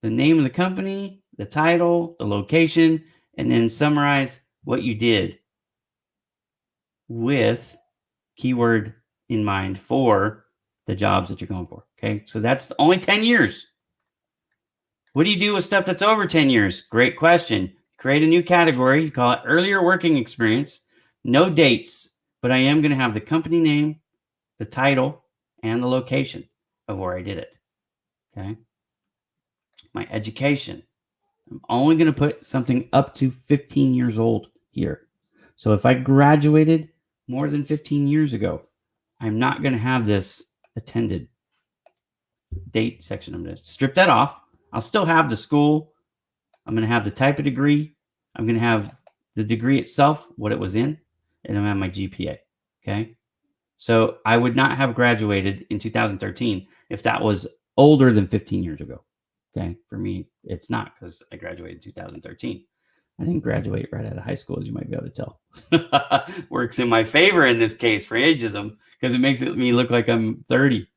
A: the name of the company, the title, the location, and then summarize what you did with keyword in mind for the jobs that you're going for. Okay. So that's only 10 years. What do you do with stuff that's over 10 years? Great question. Create a new category. You call it earlier working experience. No dates, but I am going to have the company name, the title, and the location of where I did it. Okay. My education. I'm only going to put something up to 15 years old here. So if I graduated more than 15 years ago, I'm not going to have this attended date section. I'm going to strip that off. I'll still have the school. I'm going to have the type of degree. I'm going to have the degree itself, what it was in, and I'm going to have my GPA. Okay. So I would not have graduated in 2013 if that was older than 15 years ago. Okay. For me, it's not, because I graduated in 2013. I didn't graduate right out of high school, as you might be able to tell. Works in my favor in this case for ageism, because it makes me look like I'm 30.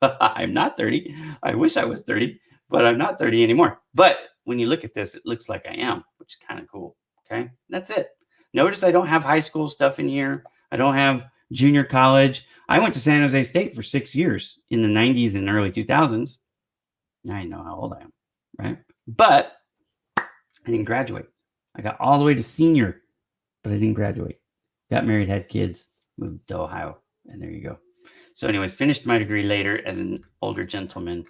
A: I'm not 30. I wish I was 30, but I'm not 30 anymore. But when you look at this, it looks like I am, which is kind of cool. Okay. That's it. Notice I don't have high school stuff in here. I don't have junior college. I went to San Jose State for 6 years in the 90s and early 2000s. Now you know how old I am, right? But I didn't graduate. I got all the way to senior, but I didn't graduate. Got married, had kids, moved to Ohio, and there you go. So anyways, finished my degree later as an older gentleman.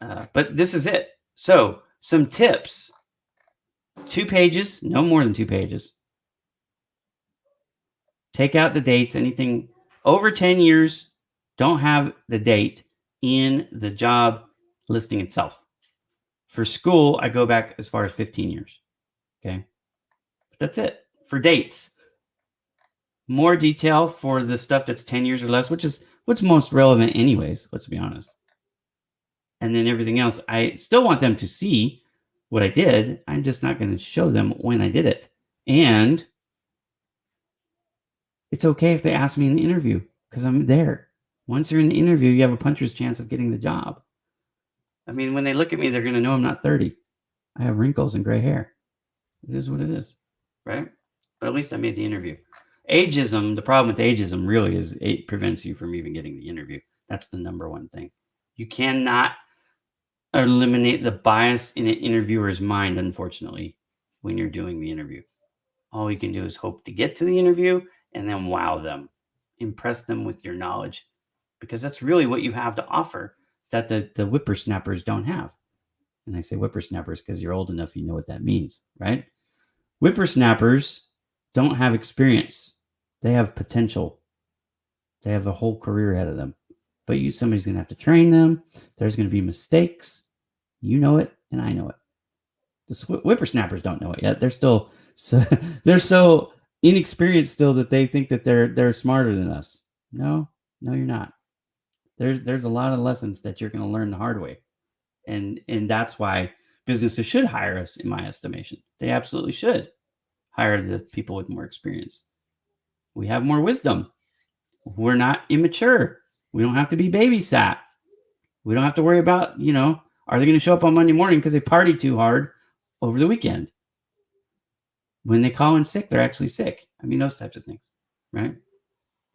A: But this is it. So some tips. 2 pages, no more than 2 pages. Take out the dates. Anything over 10 years, don't have the date in the job listing itself. For school, I go back as far as 15 years. Okay. That's it for dates. More detail for the stuff that's 10 years or less, which is what's most relevant anyways, let's be honest. And then everything else, I still want them to see what I did. I'm just not going to show them when I did it. And it's okay if they ask me in the interview because I'm there. Once you're in the interview, you have a puncher's chance of getting the job. I mean, when they look at me, they're going to know I'm not 30. I have wrinkles and gray hair. It is what it is, right? But at least I made the interview. Ageism, the problem with ageism really is it prevents you from even getting the interview. That's the number one thing. You cannot eliminate the bias in an interviewer's mind, unfortunately, when you're doing the interview. All you can do is hope to get to the interview and then wow them, impress them with your knowledge, because that's really what you have to offer that the whippersnappers don't have. And I say whippersnappers because you're old enough, you know what that means, right? Whippersnappers don't have experience. They have potential. They have a whole career ahead of them. But somebody's going to have to train them. There's going to be mistakes. You know it, and I know it. The whippersnappers don't know it yet. They're still they're so inexperienced still that they think that they're smarter than us. No, you're not. There's a lot of lessons that you're going to learn the hard way, and that's why businesses should hire us, in my estimation. They absolutely should hire the people with more experience. We have more wisdom. We're not immature. We don't have to be babysat. We don't have to worry about, are they going to show up on Monday morning because they partied too hard over the weekend? When they call in sick, they're actually sick. I mean, those types of things, right?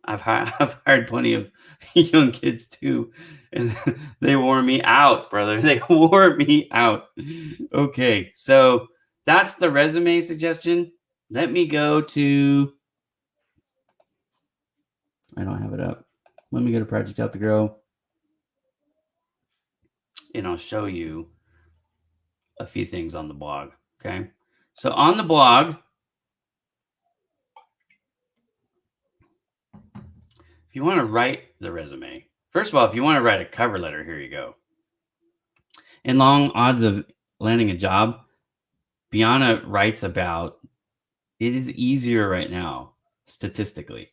A: I've hired plenty of young kids too, and they wore me out, brother. They wore me out. Okay, so that's the resume suggestion. Let me go to, I don't have it up. Let me go to Project Out to Grow, and I'll show you a few things on the blog. Okay, so on the blog, if you want to write the resume, first of all, if you want to write a cover letter, here you go. In long odds of landing a job, Biana writes about it is easier right now, statistically,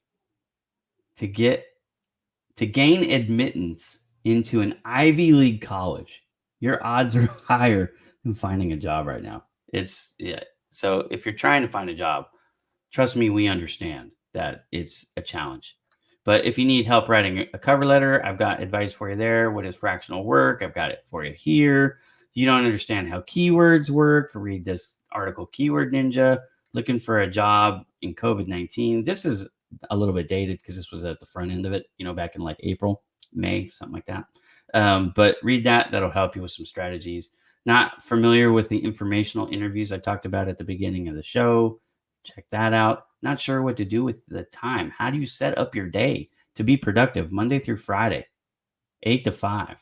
A: to gain admittance into an Ivy League college. Your odds are higher than finding a job right now. So if you're trying to find a job, trust me, we understand that it's a challenge. But if you need help writing a cover letter, I've got advice for you there. What is fractional work? I've got it for you here. You don't understand how keywords work? Read this article, Keyword Ninja, looking for a job in COVID-19. This is a little bit dated because this was at the front end of it, back in like April, May, something like that. But read that. That'll help you with some strategies. Not familiar with the informational interviews I talked about at the beginning of the show? Check that out. Not sure what to do with the time. How do you set up your day to be productive Monday through Friday, 8 to 5?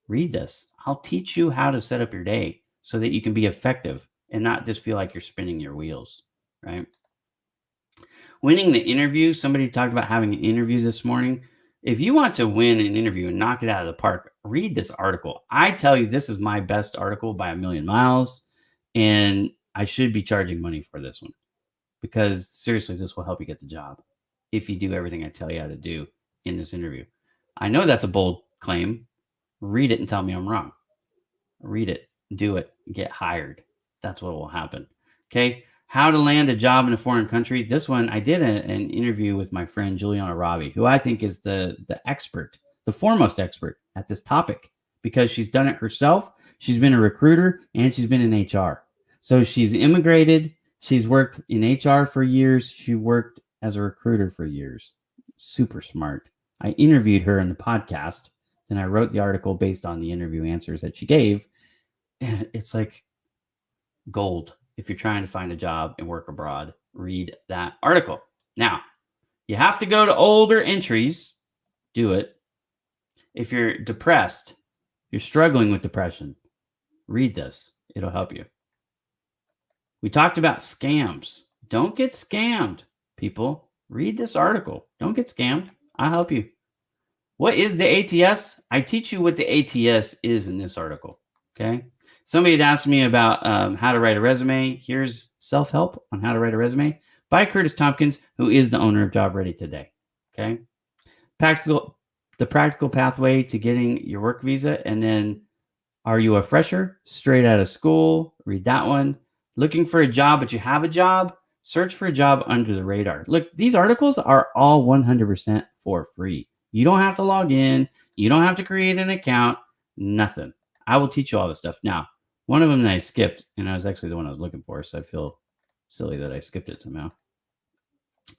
A: Read this. I'll teach you how to set up your day so that you can be effective and not just feel like you're spinning your wheels, right? Winning the interview. Somebody talked about having an interview this morning. If you want to win an interview and knock it out of the park, read this article. I tell you, this is my best article by a million miles, and I should be charging money for this one because seriously, this will help you get the job if you do everything I tell you how to do in this interview. I know that's a bold claim. Read it and tell me I'm wrong. Read it, do it, get hired. That's what will happen. Okay. How to land a job in a foreign country. This one, I did an interview with my friend Juliana Ravi, who I think is the expert, the foremost expert at this topic because she's done it herself. She's been a recruiter and she's been in HR. So she's immigrated. She's worked in HR for years. She worked as a recruiter for years. Super smart. I interviewed her in the podcast. Then I wrote the article based on the interview answers that she gave. It's like gold. If you're trying to find a job and work abroad, read that article. Now, you have to go to older entries. do it. If you're depressed, you're struggling with depression, read this. It'll help you. We talked about scams. Don't get scammed, people. Read this article. Don't get scammed. I'll help you. What is the ATS? I teach you what the ATS is in this article. Okay. Somebody had asked me about how to write a resume. Here's self-help on how to write a resume by Curtis Tompkins, who is the owner of Job Ready Today. Okay. The practical pathway to getting your work visa. And then, are you a fresher straight out of school? Read that one. Looking for a job, but you have a job? Search for a job under the radar. Look, these articles are all 100% for free. You don't have to log in. You don't have to create an account. Nothing. I will teach you all this stuff. Now, one of them that I skipped, and I was actually the one I was looking for, so I feel silly that I skipped it somehow.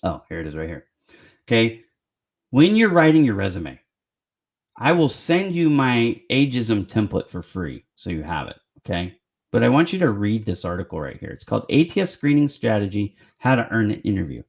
A: Oh, here it is right here. Okay. When you're writing your resume, I will send you my Ageism template for free so you have it. Okay. But I want you to read this article right here. It's called ATS Screening Strategy, How to Earn an Interview.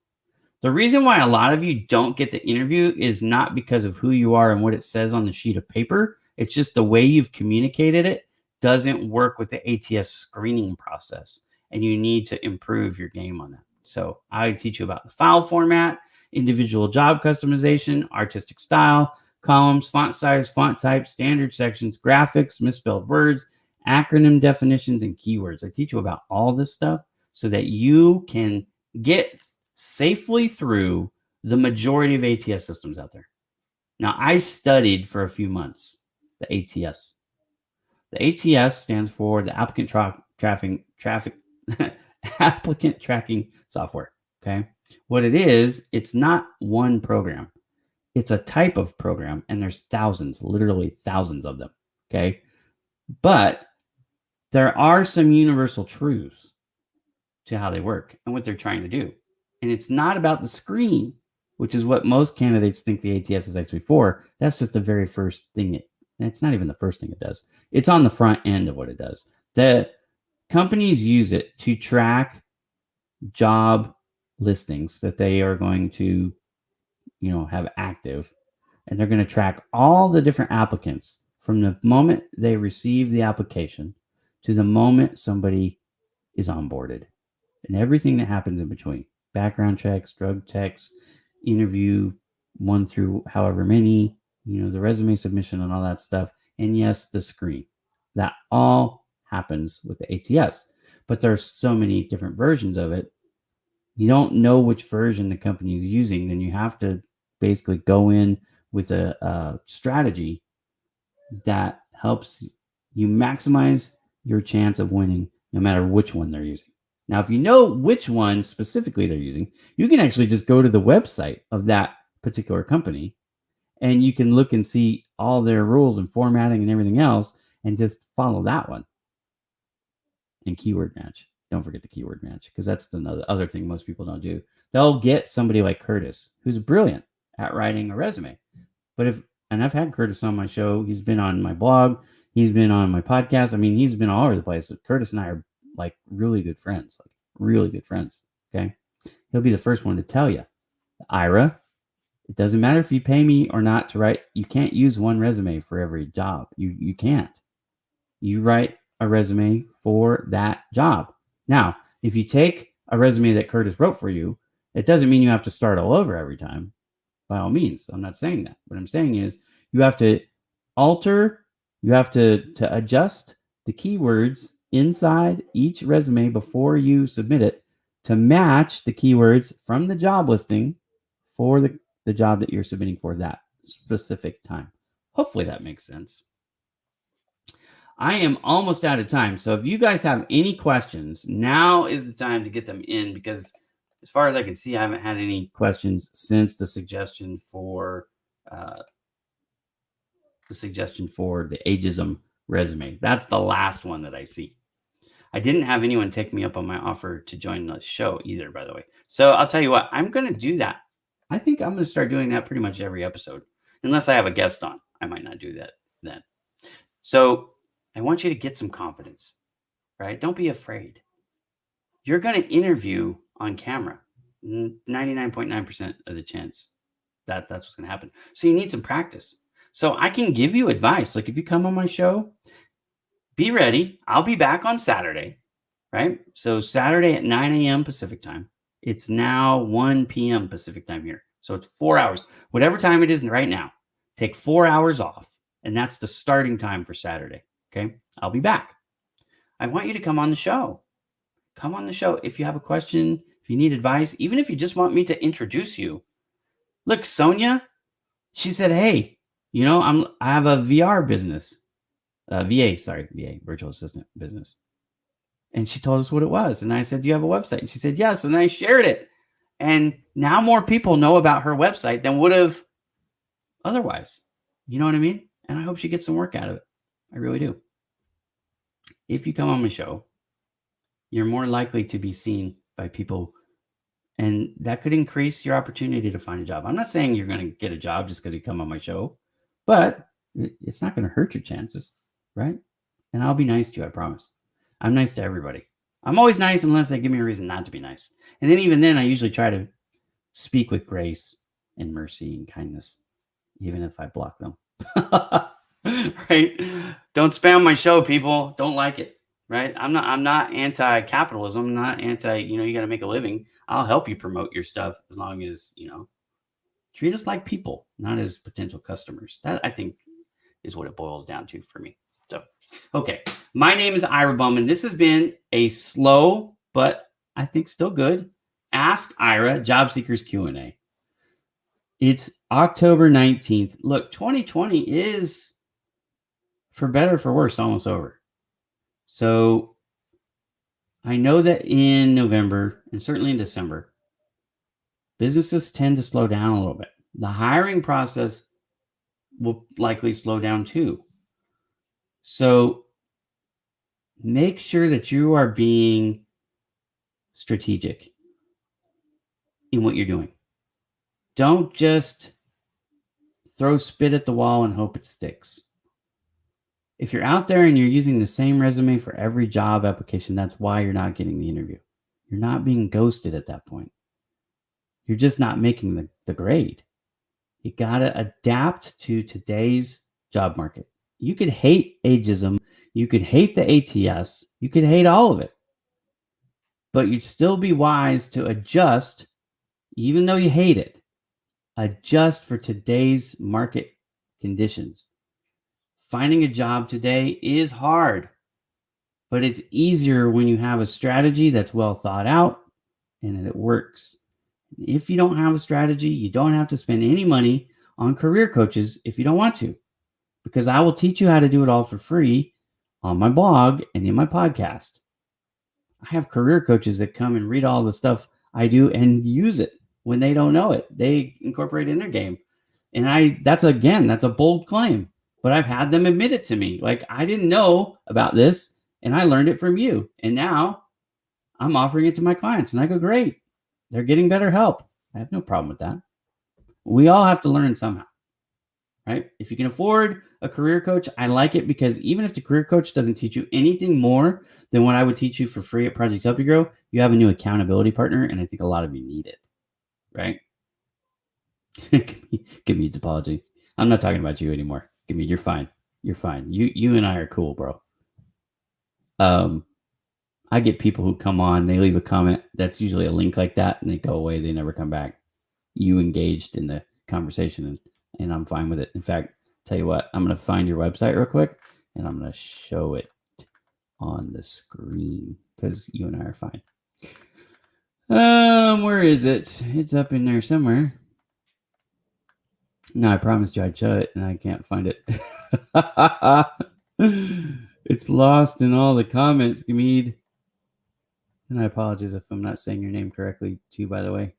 A: The reason why a lot of you don't get the interview is not because of who you are and what it says on the sheet of paper. It's just the way you've communicated it doesn't work with the ATS screening process. And you need to improve your game on that. So I teach you about the file format, individual job customization, artistic style, columns, font size, font type, standard sections, graphics, misspelled words, acronym definitions, and keywords. I teach you about all this stuff so that you can get safely through the majority of ATS systems out there. Now, I studied for a few months the ATS. The ATS stands for the applicant applicant tracking software. Okay. What it is, it's not one program. It's a type of program, and there's thousands, literally thousands of them. Okay. But there are some universal truths to how they work and what they're trying to do. And it's not about the screen, which is what most candidates think the ATS is actually for. That's just the very first thing. It's not even the first thing it does. It's on the front end of what it does. The companies use it to track job listings that they are going to, have active. And they're going to track all the different applicants from the moment they receive the application to the moment somebody is onboarded and everything that happens in between. Background checks, drug checks, interview, 1 through however many, the resume submission and all that stuff. And yes, the screen. That all happens with the ATS. But there's so many different versions of it. You don't know which version the company is using, then you have to basically go in with a strategy that helps you maximize your chance of winning no matter which one they're using. Now, if you know which one specifically they're using, you can actually just go to the website of that particular company and you can look and see all their rules and formatting and everything else and just follow that one. And keyword match. Don't forget the keyword match, because that's the other thing most people don't do. They'll get somebody like Curtis, who's brilliant at writing a resume. And I've had Curtis on my show. He's been on my blog. He's been on my podcast. I mean, he's been all over the place. Curtis and I are like really good friends. Okay. He'll be the first one to tell you, Ira, it doesn't matter if you pay me or not to write. You can't use one resume for every job. You can't. You write a resume for that job. Now, if you take a resume that Curtis wrote for you, it doesn't mean you have to start all over every time. By all means, I'm not saying that. What I'm saying is you have to alter, you have to adjust the keywords inside each resume before you submit it to match the keywords from the job listing for the job that you're submitting for that specific time. Hopefully that makes sense. I am almost out of time. So if you guys have any questions, now is the time to get them in, because as far as I can see, I haven't had any questions since the suggestion for the Ageism resume. That's the last one that I see. I didn't have anyone take me up on my offer to join the show either, by the way. So I'll tell you what, I'm going to do that. I think I'm going to start doing that pretty much every episode, unless I have a guest on. I might not do that then. So I want you to get some confidence, right? Don't be afraid. You're going to interview on camera, 99.9% of the chance that's what's going to happen. So you need some practice. So I can give you advice. Like if you come on my show, be ready. I'll be back on Saturday, right? So Saturday at 9 a.m. Pacific time. It's now 1 p.m. Pacific time here. So it's 4 hours. Whatever time it is right now, take 4 hours off. And that's the starting time for Saturday. Okay. I'll be back. I want you to come on the show. Come on the show. If you have a question, if you need advice, even if you just want me to introduce you. Look, Sonia, she said, hey, I have a VR business. VA, virtual assistant business. And she told us what it was. And I said, do you have a website? And she said, yes. And I shared it. And now more people know about her website than would have otherwise. You know what I mean? And I hope she gets some work out of it. I really do. If you come on my show, you're more likely to be seen by people. And that could increase your opportunity to find a job. I'm not saying you're going to get a job just because you come on my show, but it's not going to hurt your chances, right? And I'll be nice to you, I promise. I'm nice to everybody. I'm always nice unless they give me a reason not to be nice. And then even then, I usually try to speak with grace and mercy and kindness, even if I block them. Right? Don't spam my show, people. Don't like it. Right? I'm not anti-capitalism. I'm not anti, you got to make a living. I'll help you promote your stuff as long as, treat us like people, not as potential customers. That I think is what it boils down to for me. So, okay. My name is Ira Bowman. This has been a slow, but I think still good Ask Ira Job Seekers Q&A. It's October 19th. Look, 2020 is, for better or for worse, almost over. So I know that in November and certainly in December, businesses tend to slow down a little bit. The hiring process will likely slow down too. So make sure that you are being strategic in what you're doing. Don't just throw spit at the wall and hope it sticks. If you're out there and you're using the same resume for every job application, that's why you're not getting the interview. You're not being ghosted at that point. You're just not making the grade. You got to adapt to today's job market. You could hate ageism. You could hate the ATS. You could hate all of it. But you'd still be wise to adjust, even though you hate it. Adjust for today's market conditions. Finding a job today is hard, but it's easier when you have a strategy that's well thought out and it works. If you don't have a strategy, you don't have to spend any money on career coaches if you don't want to, because I will teach you how to do it all for free on my blog and in my podcast. I have career coaches that come and read all the stuff I do and use it when they don't know it. They incorporate it in their game. And that's a bold claim, but I've had them admit it to me. Like, I didn't know about this and I learned it from you. And now I'm offering it to my clients and I go, great. They're getting better help. I have no problem with that. We all have to learn somehow, right? If you can afford a career coach, I like it, because even if the career coach doesn't teach you anything more than what I would teach you for free at Project Help You Grow, you have a new accountability partner. And I think a lot of you need it, right? Give me its apologies. I'm not talking about you anymore. You're fine. You're fine. You and I are cool, bro. I get people who come on, they leave a comment that's usually a link like that, and they go away. They never come back. You engaged in the conversation, and I'm fine with it. In fact, tell you what, I'm going to find your website real quick, and I'm going to show it on the screen, because you and I are fine. Where is it? It's up in there somewhere. No, I promised you I'd show it, and I can't find it. It's lost in all the comments, Gamid. And I apologize if I'm not saying your name correctly, too, by the way.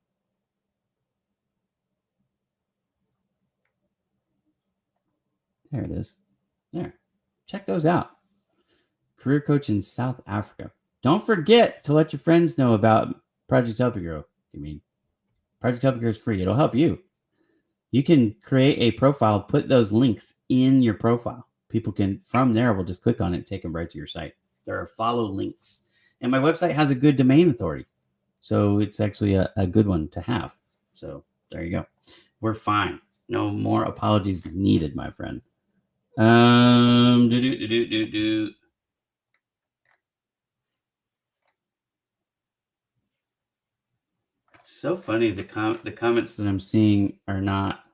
A: There it is. There. Check those out. Career coach in South Africa. Don't forget to let your friends know about Project Help You Grow. Project Help You Grow is free. It'll help you. You can create a profile, put those links in your profile. People can, from there, will just click on it and take them right to your site. There are follow links. And my website has a good domain authority. So it's actually a good one to have. So there you go. We're fine. No more apologies needed, my friend. It's so funny. The comments that I'm seeing are not,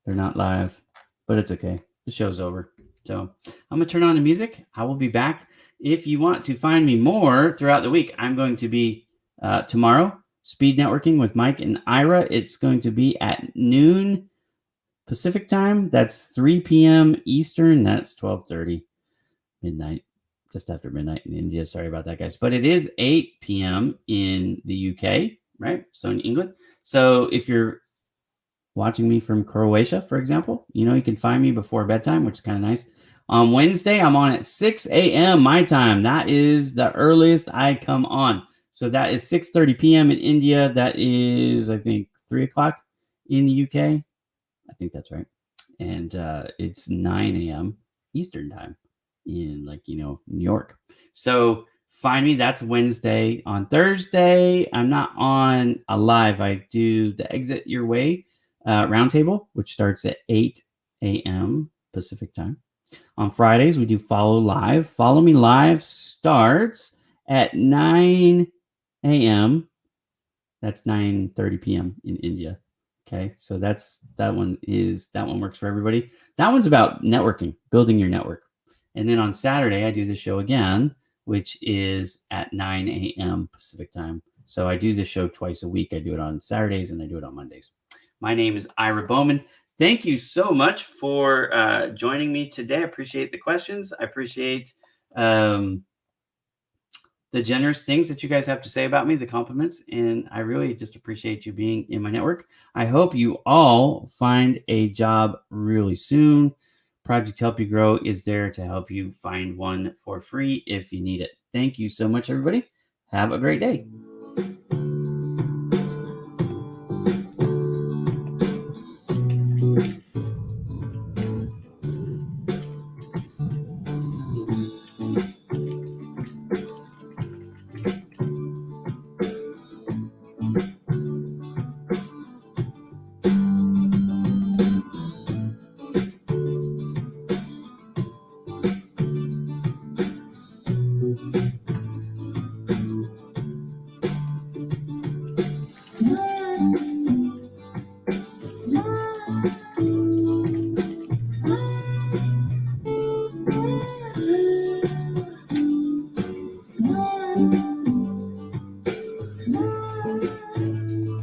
A: they're not live, but it's okay. The show's over. So I'm going to turn on the music. I will be back. If you want to find me more throughout the week, I'm going to be tomorrow, speed networking with Mike and Ira. It's going to be at noon Pacific time. That's 3 p.m. Eastern. That's 12:30 midnight, just after midnight in India. Sorry about that, guys. But it is 8 p.m. in the UK, right? So in England. So if you're watching me from Croatia, for example, you can find me before bedtime, which is kind of nice. On Wednesday, I'm on at 6 a.m. my time. That is the earliest I come on. So that is 6:30 p.m. in India. That is, I think, 3 o'clock in the UK. I think that's right. And it's 9 a.m. Eastern time in New York. So find me. That's Wednesday. On Thursday, I'm not on a live. I do the Exit Your Way roundtable, which starts at 8 a.m. Pacific time. On Fridays, we do Follow Live. Follow Me Live starts at 9 a.m. That's 9:30 p.m. in India. Okay, so that one works for everybody. That one's about networking, building your network. And then on Saturday, I do the show again, which is at 9 a.m. Pacific time. So I do the show twice a week. I do it on Saturdays and I do it on Mondays. My name is Ira Bowman. Thank you so much for joining me today. I appreciate the questions. I appreciate the generous things that you guys have to say about me, the compliments, and I really just appreciate you being in my network. I hope you all find a job really soon. Project Help You Grow is there to help you find one for free if you need it. Thank you so much, everybody. Have a great day.